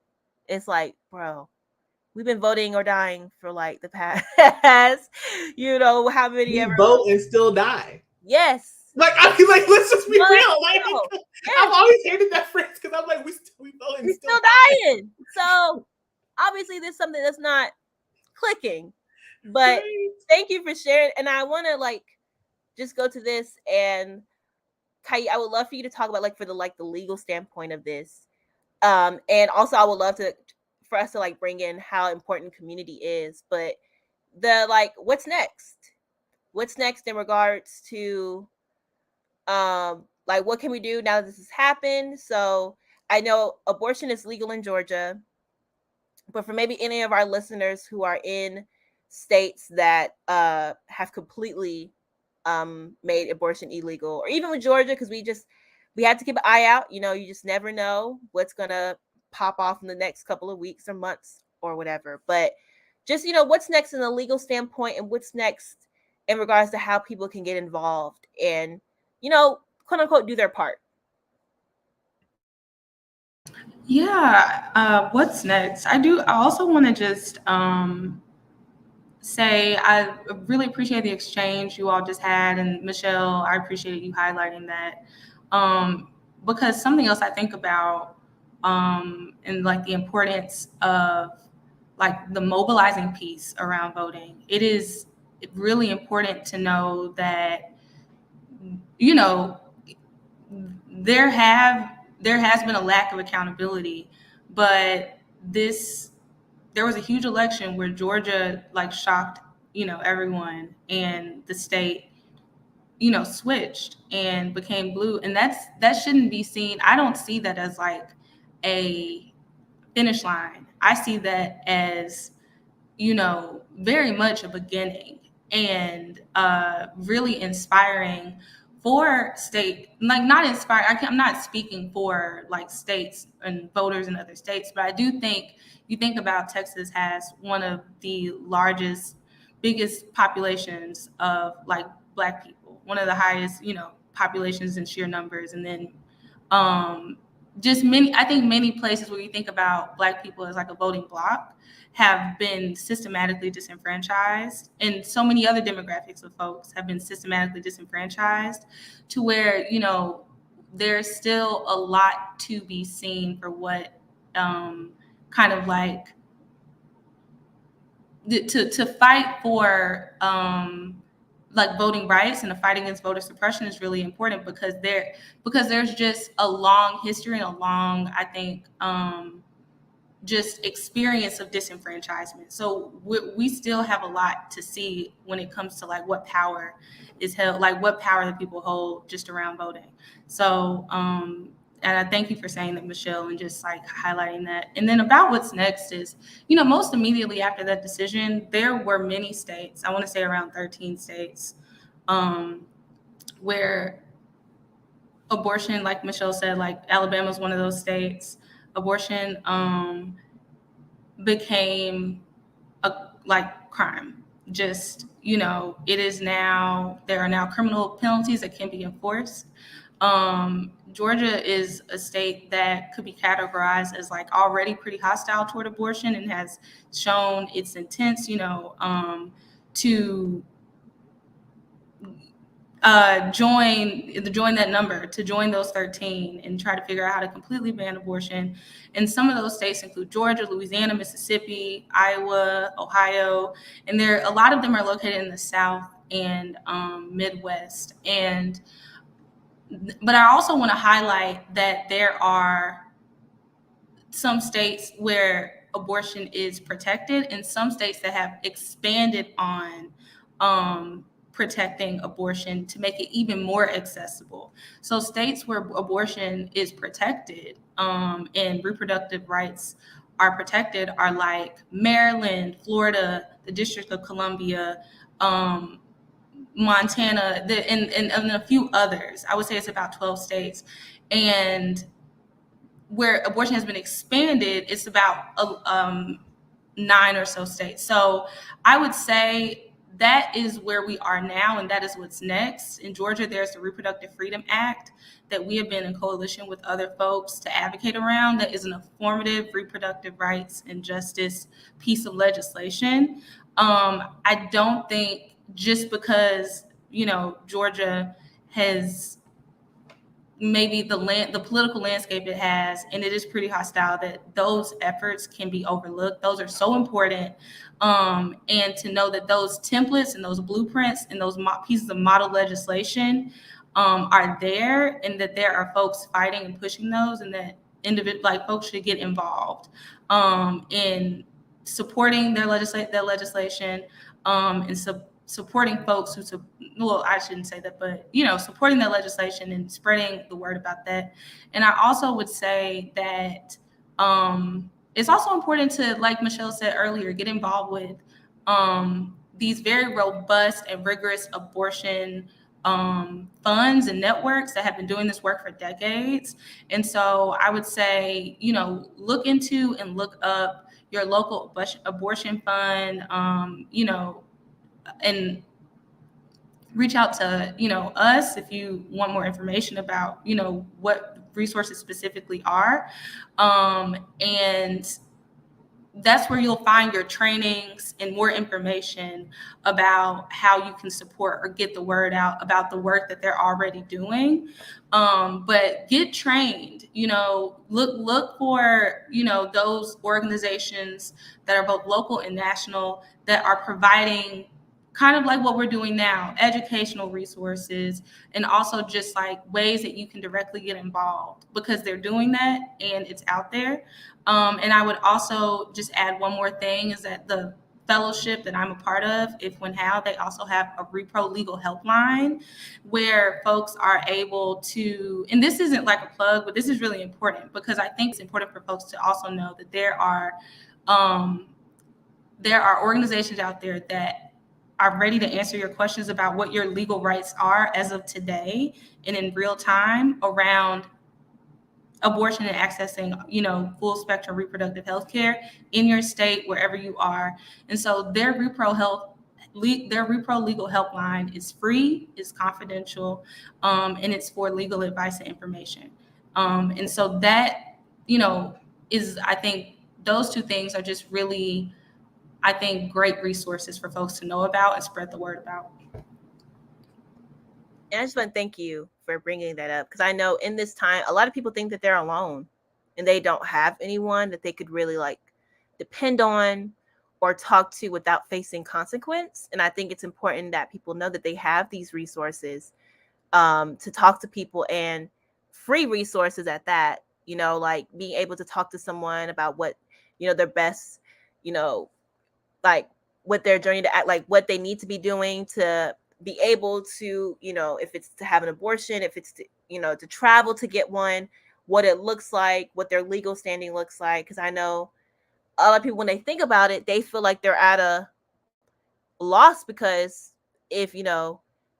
It's like, bro, we've been voting or dying for like the past how many we ever vote and still die. Yes. Like, I mean, like, let's just be real. Like, Yes. I've always hated that phrase because I'm like, we vote and still dying. So obviously there's something that's not clicking. But thank you for sharing. And I want to like just go to this, and Kai, I would love for you to talk about like for the legal standpoint of this. And also I would love for us to like bring in how important community is, but the like what's next in regards to like what can we do now that this has happened. So I know abortion is legal in Georgia, but for maybe any of our listeners who are in states that have completely made abortion illegal, or even with Georgia, because we have to keep an eye out. You just never know what's gonna pop off in the next couple of weeks or months or whatever. But just what's next in the legal standpoint, and what's next in regards to how people can get involved and quote unquote do their part. Yeah, what's next? I also want to just say I really appreciate the exchange you all just had, and Michelle, I appreciate you highlighting that, because something else I think about, and like the importance of like the mobilizing piece around voting. It is really important to know that there has been a lack of accountability, but there was a huge election where Georgia like shocked everyone, and the state switched and became blue, and that shouldn't be seen. I don't see that as like a finish line. I see that as very much a beginning, and really inspiring for state, like not inspired. I'm not speaking for like states and voters in other states, but I do think you think about Texas has one of the biggest populations of like Black people, one of the highest, populations in sheer numbers. And then I think many places where you think about Black people as like a voting bloc have been systematically disenfranchised, and so many other demographics of folks have been systematically disenfranchised, to where there's still a lot to be seen for what kind of like to fight for like voting rights, and the fight against voter suppression is really important, because there's just a long history and a long, I think, just experience of disenfranchisement. So we still have a lot to see when it comes to like what power is held, like what power that people hold just around voting. So and I thank you for saying that, Michelle, and just like highlighting that. And then about what's next is, most immediately after that decision, there were many states, I want to say around 13 states, where abortion, like Michelle said, like Alabama is one of those states. Abortion became a like crime. Just it is now, there are now criminal penalties that can be enforced. Georgia is a state that could be categorized as like already pretty hostile toward abortion, and has shown its intents, to join that number, to join those 13 and try to figure out how to completely ban abortion. And some of those states include Georgia, Louisiana, Mississippi, Iowa, Ohio, and a lot of them are located in the South and Midwest. But I also want to highlight that there are some states where abortion is protected, and some states that have expanded on protecting abortion to make it even more accessible. So states where abortion is protected and reproductive rights are protected are like Maryland, Florida, the District of Columbia, Montana, and a few others. I would say it's about 12 states. And where abortion has been expanded, it's about 9 or so states. So I would say that is where we are now, and that is what's next. In Georgia, there's the Reproductive Freedom Act that we have been in coalition with other folks to advocate around. That is an affirmative reproductive rights and justice piece of legislation. I don't think just because, Georgia has maybe the political landscape it has, and it is pretty hostile, that those efforts can be overlooked. Those are so important. And to know that those templates and those blueprints and those pieces of model legislation are there, and that there are folks fighting and pushing those, and that folks should get involved in supporting their legislation and supporting folks I shouldn't say that, but supporting that legislation and spreading the word about that. And I also would say that it's also important to, like Michelle said earlier, get involved with these very robust and rigorous abortion funds and networks that have been doing this work for decades. And so I would say, look into and look up your local abortion fund, and reach out to us if you want more information about what resources specifically are, and that's where you'll find your trainings and more information about how you can support or get the word out about the work that they're already doing. But get trained, look for, those organizations that are both local and national that are providing kind of like what we're doing now, educational resources, and also just like ways that you can directly get involved, because they're doing that and it's out there. And I would also just add one more thing, is that the fellowship that I'm a part of, If When How, they also have a Repro Legal Helpline where folks are able to, and this isn't like a plug, but this is really important, because I think it's important for folks to also know that there are organizations out there that are ready to answer your questions about what your legal rights are as of today and in real time around abortion and accessing, full spectrum reproductive health care in your state, wherever you are. And so their Repro Legal Helpline is free, is confidential, and it's for legal advice and information. And so that, is, I think those two things are just really, I think, great resources for folks to know about and spread the word about. And I just want to thank you for bringing that up, because I know in this time, a lot of people think that they're alone and they don't have anyone that they could really depend on or talk to without facing consequence. And I think it's important that people know that they have these resources to talk to people, and free resources at that, like being able to talk to someone about what, their best, what their journey to act, what they need to be doing to be able to, if it's to have an abortion, if it's to, to travel to get one, what it looks like, what their legal standing looks like. Because I know a lot of people, when they think about it, they feel like they're at a loss, because if,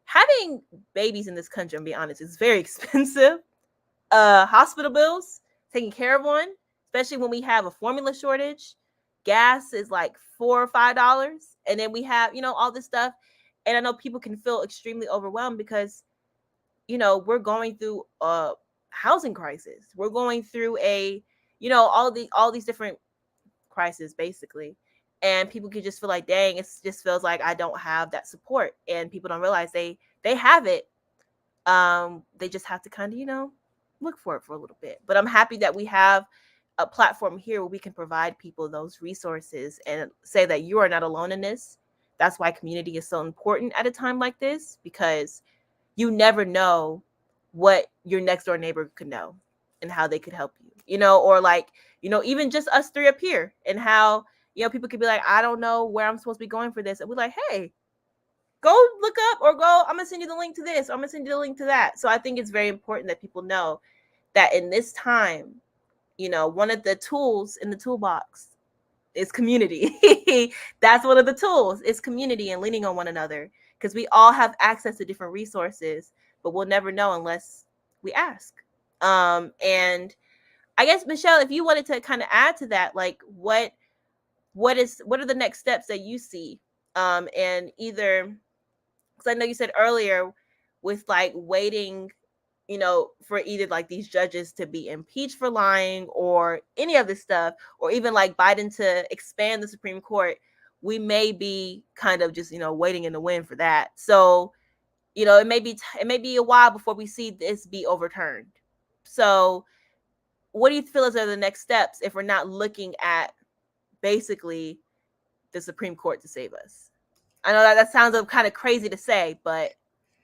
having babies in this country, I'm being honest, is very expensive. Hospital bills, taking care of one, especially when we have a formula shortage. Gas is like $4 or $5, and then we have, all this stuff. And I know people can feel extremely overwhelmed because, we're going through a housing crisis. We're going through all these different crises, basically. And people can just feel like, dang, it just feels like I don't have that support. And people don't realize they have it They just have to kind of, look for it for a little bit. But I'm happy that we have a platform here where we can provide people those resources and say that you are not alone in this. That's why community is so important at a time like this, because you never know what your next door neighbor could know and how they could help you, or like, even just us three up here, and how, people could be like, I don't know where I'm supposed to be going for this. And we're like, hey, go look up, or I'm gonna send you the link to this, or I'm gonna send you the link to that. So I think it's very important that people know that in this time, one of the tools in the toolbox is community. That's one of the tools, is community and leaning on one another, because we all have access to different resources, but we'll never know unless we ask. And I guess, Michelle, if you wanted to kind of add to that, like what are the next steps that you see? And either, because I know you said earlier with like waiting, for either like these judges to be impeached for lying or any of this stuff, or even like Biden to expand the Supreme Court, we may be kind of just, waiting in the wind for that. So, it may be a while before we see this be overturned. So what do you feel as are the next steps if we're not looking at basically the Supreme Court to save us? I know that sounds kind of crazy to say, but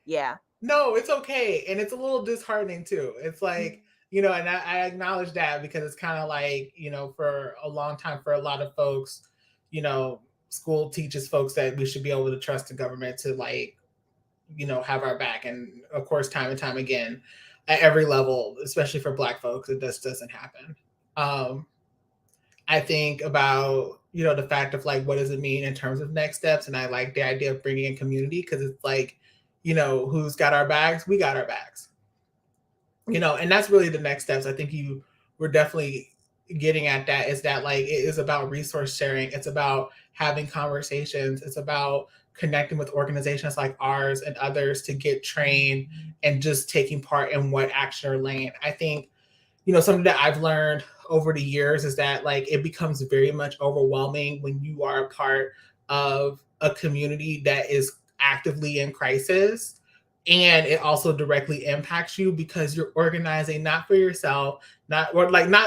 yeah. No, it's okay. And it's a little disheartening too. It's like, and I acknowledge that, because it's kind of like, for a long time, for a lot of folks, school teaches folks that we should be able to trust the government to like, have our back. And of course, time and time again, at every level, especially for Black folks, it just doesn't happen. I think about, the fact of like, what does it mean in terms of next steps? And I like the idea of bringing in community, because it's like, who's got our bags? We got our bags. And that's really the next steps. I think you were definitely getting at that, is that like, it is about resource sharing. It's about having conversations. It's about connecting with organizations like ours and others to get trained and just taking part in what action or lane. I think, something that I've learned over the years is that like, it becomes very much overwhelming when you are a part of a community that is actively in crisis, and it also directly impacts you, because you're organizing not for yourself, not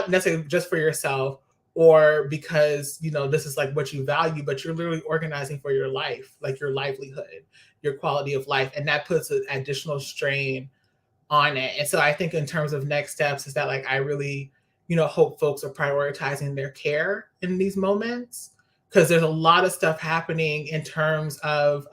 necessarily just for yourself, or because this is like what you value, but you're literally organizing for your life, like your livelihood, your quality of life, and that puts an additional strain on it. And so I think in terms of next steps is that like, I really hope folks are prioritizing their care in these moments, because there's a lot of stuff happening in terms of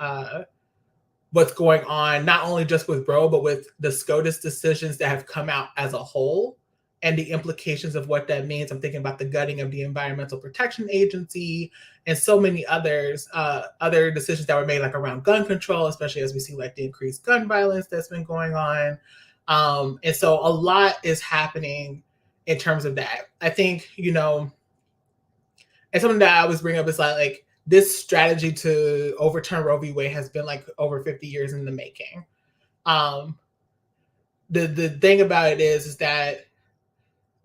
what's going on, not only just with Roe, but with the SCOTUS decisions that have come out as a whole, and the implications of what that means. I'm thinking about the gutting of the Environmental Protection Agency and so many others, other decisions that were made like around gun control, especially as we see like the increased gun violence that's been going on. And so a lot is happening in terms of that. I think, and something that I always bring up is like this strategy to overturn Roe v. Wade has been like over 50 years in the making. The thing about it is that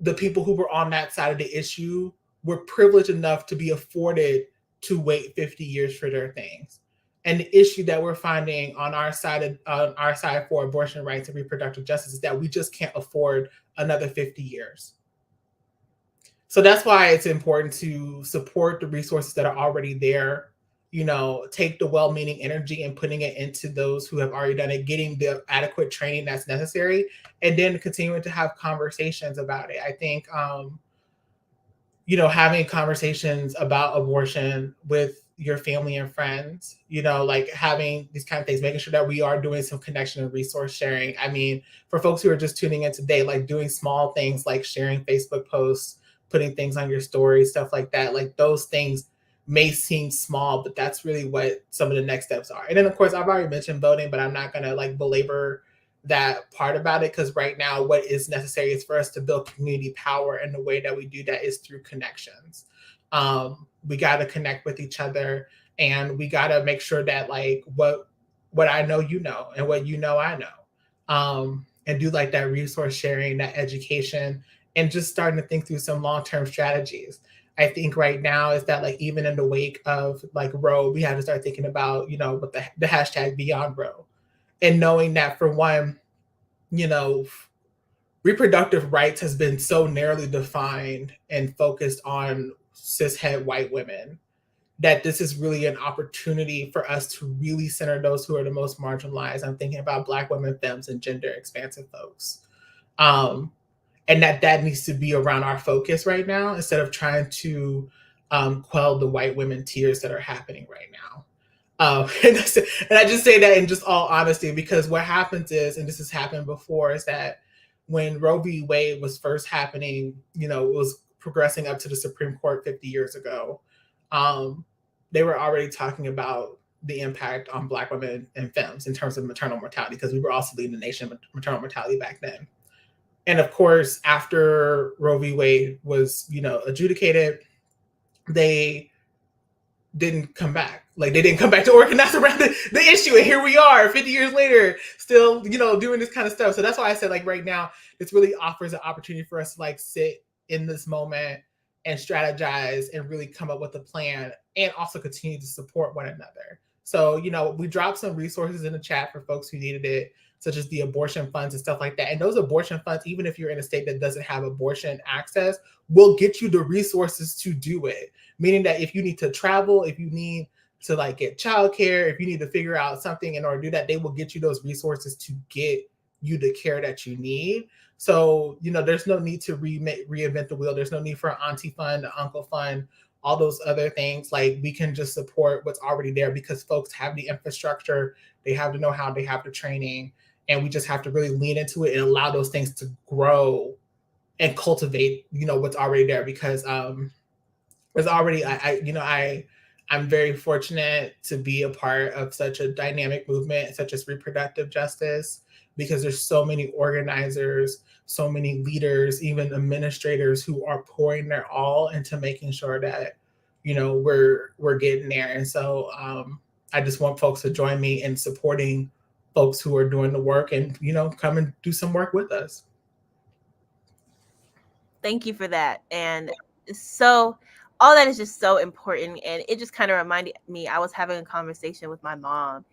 the people who were on that side of the issue were privileged enough to be afforded to wait 50 years for their things. And the issue that we're finding on our side for abortion rights and reproductive justice is that we just can't afford another 50 years. So that's why it's important to support the resources that are already there, take the well-meaning energy and putting it into those who have already done it, getting the adequate training that's necessary, and then continuing to have conversations about it. I think, having conversations about abortion with your family and friends, like having these kind of things, making sure that we are doing some connection and resource sharing. I mean, for folks who are just tuning in today, like doing small things like sharing Facebook posts, putting things on your stories, stuff like that. Like those things may seem small, but that's really what some of the next steps are. And then of course, I've already mentioned voting, but I'm not going to like belabor that part about it, because right now what is necessary is for us to build community power, and the way that we do that is through connections. We got to connect with each other, and we got to make sure that like what I know, and what I know, and do like that resource sharing, that education, and just starting to think through some long-term strategies. I think right now is that like, even in the wake of like Roe, we have to start thinking about, what the hashtag Beyond Roe, and knowing that for one, reproductive rights has been so narrowly defined and focused on cishet white women that this is really an opportunity for us to really center those who are the most marginalized. I'm thinking about Black women, femmes, and gender expansive folks. And that needs to be around our focus right now instead of trying to quell the white women tears that are happening right now. And I just say that in just all honesty, because what happens is, and this has happened before, is that when Roe v. Wade was first happening, it was progressing up to the Supreme Court 50 years ago. They were already talking about the impact on Black women and femmes in terms of maternal mortality, because we were also leading the nation with maternal mortality back then. And of course, after Roe v. Wade was, adjudicated, they didn't come back. Like, they didn't come back to organize around the issue. And here we are 50 years later, still, doing this kind of stuff. So that's why I said, like, right now, this really offers an opportunity for us to, like, sit in this moment and strategize and really come up with a plan and also continue to support one another. So, we dropped some resources in the chat for folks who needed it, such as the abortion funds and stuff like that. And those abortion funds, even if you're in a state that doesn't have abortion access, will get you the resources to do it. Meaning that if you need to travel, if you need to, like, get childcare, if you need to figure out something in order to do that, they will get you those resources to get you the care that you need. So, there's no need to reinvent the wheel. There's no need for an auntie fund, an uncle fund, all those other things. Like, we can just support what's already there because folks have the infrastructure, they have the know-how, they have the training, and we just have to really lean into it and allow those things to grow and cultivate, what's already there. Because there's already, I'm very fortunate to be a part of such a dynamic movement, such as reproductive justice, because there's so many organizers, so many leaders, even administrators who are pouring their all into making sure that, we're getting there. And so I just want folks to join me in supporting folks who are doing the work and, come and do some work with us. Thank you for that. And so all that is just so important. And it just kind of reminded me, I was having a conversation with my mom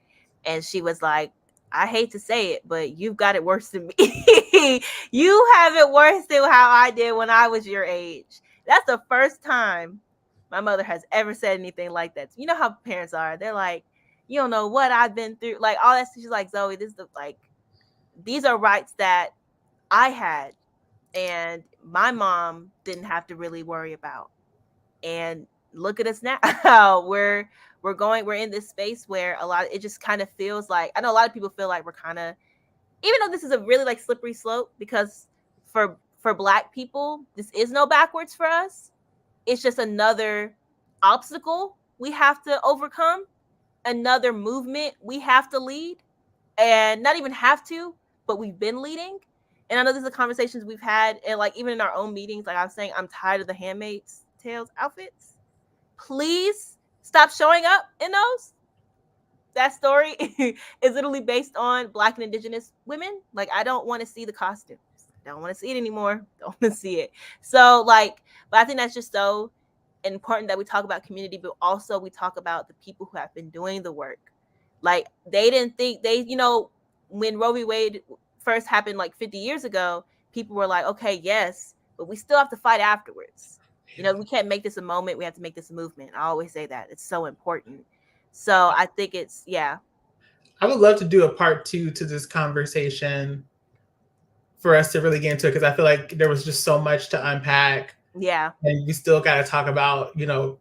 and she was like, I hate to say it, but you've got it worse than me. You have it worse than how I did when I was your age. That's the first time my mother has ever said anything like that. You know how parents are. They're like, you don't know what I've been through. Like, all that. She's like, Zoe, these are rights that I had and my mom didn't have to really worry about. And look at us now. We're in this space where it just kind of feels like, I know a lot of people feel like we're kind of, even though this is a really like slippery slope, because for Black people, this is no backwards for us. It's just another obstacle we have to overcome, another movement we have to lead, and not even have to, but we've been leading. And I know these are conversations we've had, and like even in our own meetings, like I was saying, I'm tired of the Handmaid's Tales outfits. Please stop showing up in those. That story is literally based on Black and Indigenous women. Like, I don't want to see the costumes. Don't want to see it anymore. Don't want to see it. So but I think that's just so important that we talk about community, but also we talk about the people who have been doing the work. Like, they didn't think when Roe v. Wade first happened like 50 years ago, people were like, okay, yes, but we still have to fight afterwards. We can't make this a moment. We have to make this a movement. I always say that. It's so important. So I think I would love to do a part 2 to this conversation for us to really get into it, because I feel like there was just so much to unpack. Yeah. And we still got to talk about,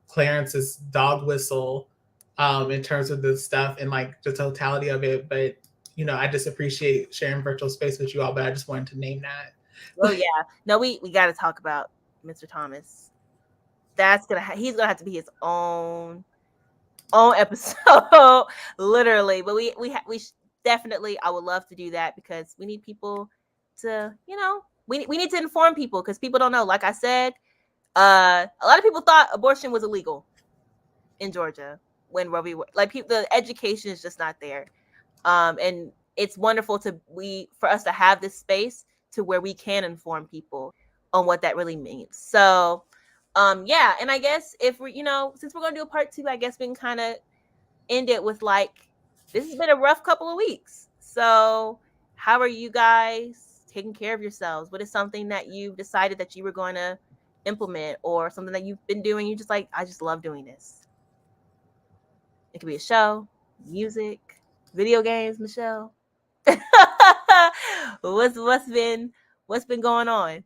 Clarence's dog whistle in terms of the stuff and like the totality of it. But, I just appreciate sharing virtual space with you all, but I just wanted to name that. Oh yeah. No, we got to talk about Mr. Thomas. He's gonna have to be his own episode, literally. But we definitely, I would love to do that, because we need people to, we need to inform people, because people don't know. Like I said, a lot of people thought abortion was illegal in Georgia when Roe v. Wade, the education is just not there. And it's wonderful for us to have this space to where we can inform people on what that really means. So yeah, and I guess if we're, since we're gonna do a part 2, I guess we can kind of end it with this has been a rough couple of weeks. So how are you guys taking care of yourselves? What is something that you've decided that you were going to implement, or something that you've been doing? You just like, I just love doing this. It could be a show, music, video games. Michelle, what's been going on?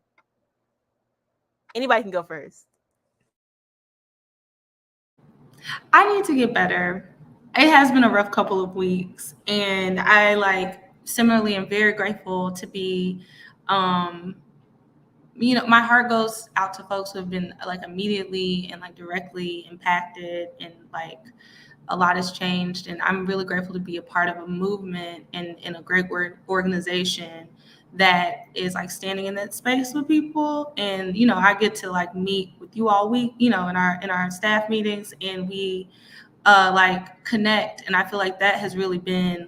Anybody can go first. I need to get better. It has been a rough couple of weeks, and I similarly am very grateful to be my heart goes out to folks who have been immediately and directly impacted, and a lot has changed, and I'm really grateful to be a part of a movement and in a great organization that is standing in that space with people. And I get to meet with you all week, in our staff meetings, and we connect, and I feel like that has really been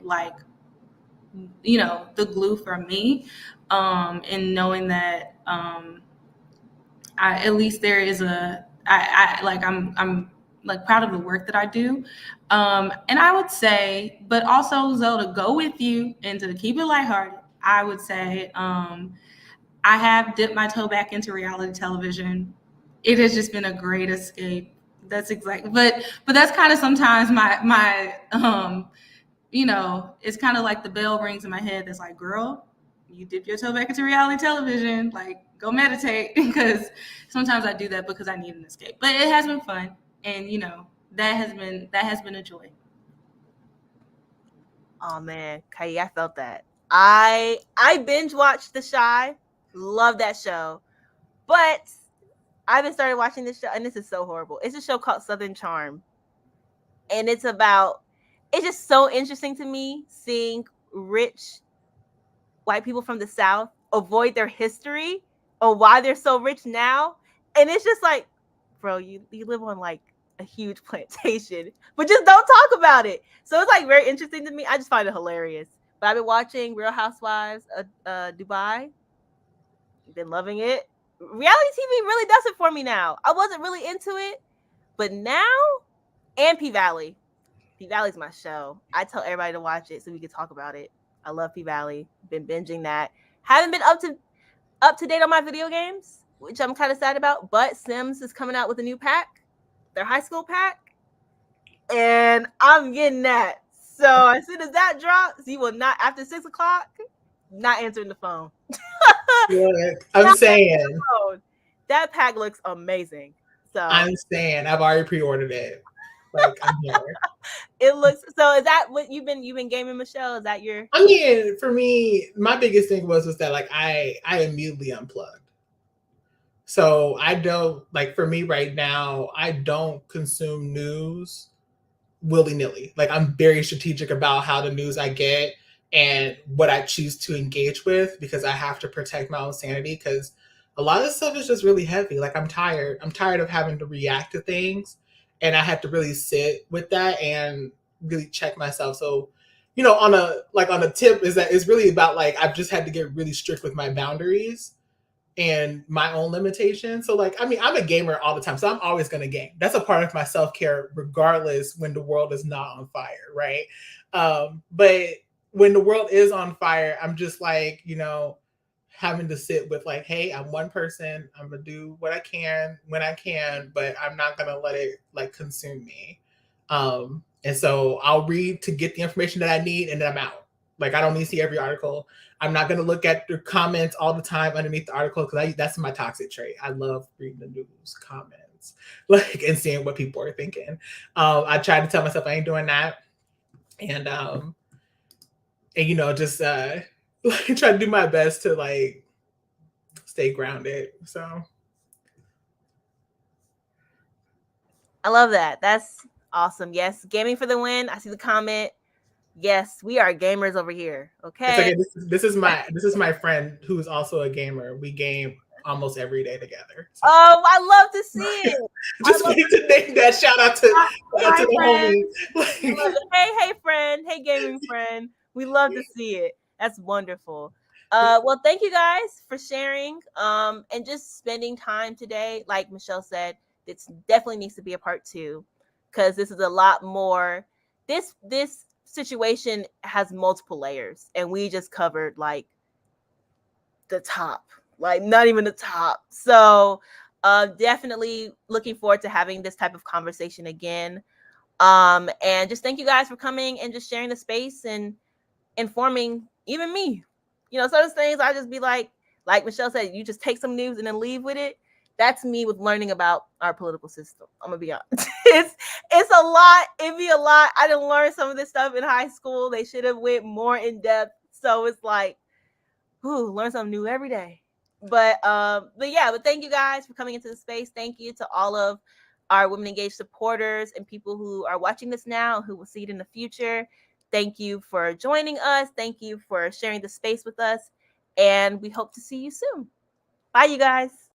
the glue for me, and knowing that at least there is I'm proud of the work that I do. And I would say, but also, Zoe, to go with you and to keep it lighthearted, I would say I have dipped my toe back into reality television. It has just been a great escape. That's exactly, but that's kind of sometimes my it's kind of like the bell rings in my head that's like, girl, you dip your toe back into reality television, go meditate, because sometimes I do that because I need an escape. But it has been fun, and that has been a joy. Oh man, Kai, I felt that. I binge watched The Chi. Love that show. But I've been started watching this show, and this is so horrible. It's a show called Southern Charm. And it's just so interesting to me seeing rich white people from the South avoid their history or why they're so rich now. And it's just like, bro, you live on a huge plantation, but just don't talk about it. So it's very interesting to me. I just find it hilarious. But I've been watching Real Housewives of Dubai. Been loving it. Reality TV really does it for me now. I wasn't really into it, but now, and P Valley. P Valley's my show. I tell everybody to watch it so we can talk about it. I love P Valley. Been binging that. Haven't been up to date on my video games, which I'm kind of sad about. But Sims is coming out with a new pack, their high school pack, and I'm getting that. So as soon as that drops, you will not, after 6 o'clock, not answering the phone. Yeah, I'm saying. That pack looks amazing. So I'm saying I've already pre-ordered it. I'm here. It looks. So is that what you've been gaming, Michelle? Is that your? I mean, for me, my biggest thing was that I immediately unplugged. So I don't for me right now, I don't consume news willy-nilly. I'm very strategic about how the news I get and what I choose to engage with, because I have to protect my own sanity, because a lot of this stuff is just really heavy. I'm tired of having to react to things, and I have to really sit with that and really check myself. So on a tip is that it's really about I've just had to get really strict with my boundaries and my own limitations. So I'm a gamer all the time, so I'm always going to game. That's a part of my self-care, regardless when the world is not on fire, right? But when the world is on fire, I'm just having to sit with hey, I'm one person. I'm gonna do what I can when I can, but I'm not gonna let it consume me. And so I'll read to get the information that I need, and then I'm out. I don't need to see every article. I'm not going to look at the comments all the time underneath the article, because that's my toxic trait. I love reading the news comments, and seeing what people are thinking. I try to tell myself I ain't doing that, and just try to do my best to stay grounded. So I love that. That's awesome. Yes, gaming for the win. I see the comment. Yes, we are gamers over here. Okay. This is my friend who's also a gamer. We game almost every day together. So. Oh, I love to see it. Just need to name that. Shout out to the homies. Hey, friend. Hey, gaming friend. We love to see it. That's wonderful. Well, thank you guys for sharing and just spending time today. Like Michelle said, it definitely needs to be a part 2, because this is a lot more. This situation has multiple layers, and we just covered like the top, like not even the top. So definitely looking forward to having this type of conversation again. And just thank you guys for coming and just sharing the space and informing even me. You know, certain things I just be like Michelle said, you just take some news and then leave with it. That's me with learning about our political system. I'm gonna be honest. It's a lot. It'd be a lot. I didn't learn some of this stuff in high school. They should have went more in depth. So it's like, ooh, learn something new every day. But yeah, but thank you guys for coming into the space. Thank you to all of our Women Engaged supporters and people who are watching this now and who will see it in the future. Thank you for joining us. Thank you for sharing the space with us. And we hope to see you soon. Bye, you guys.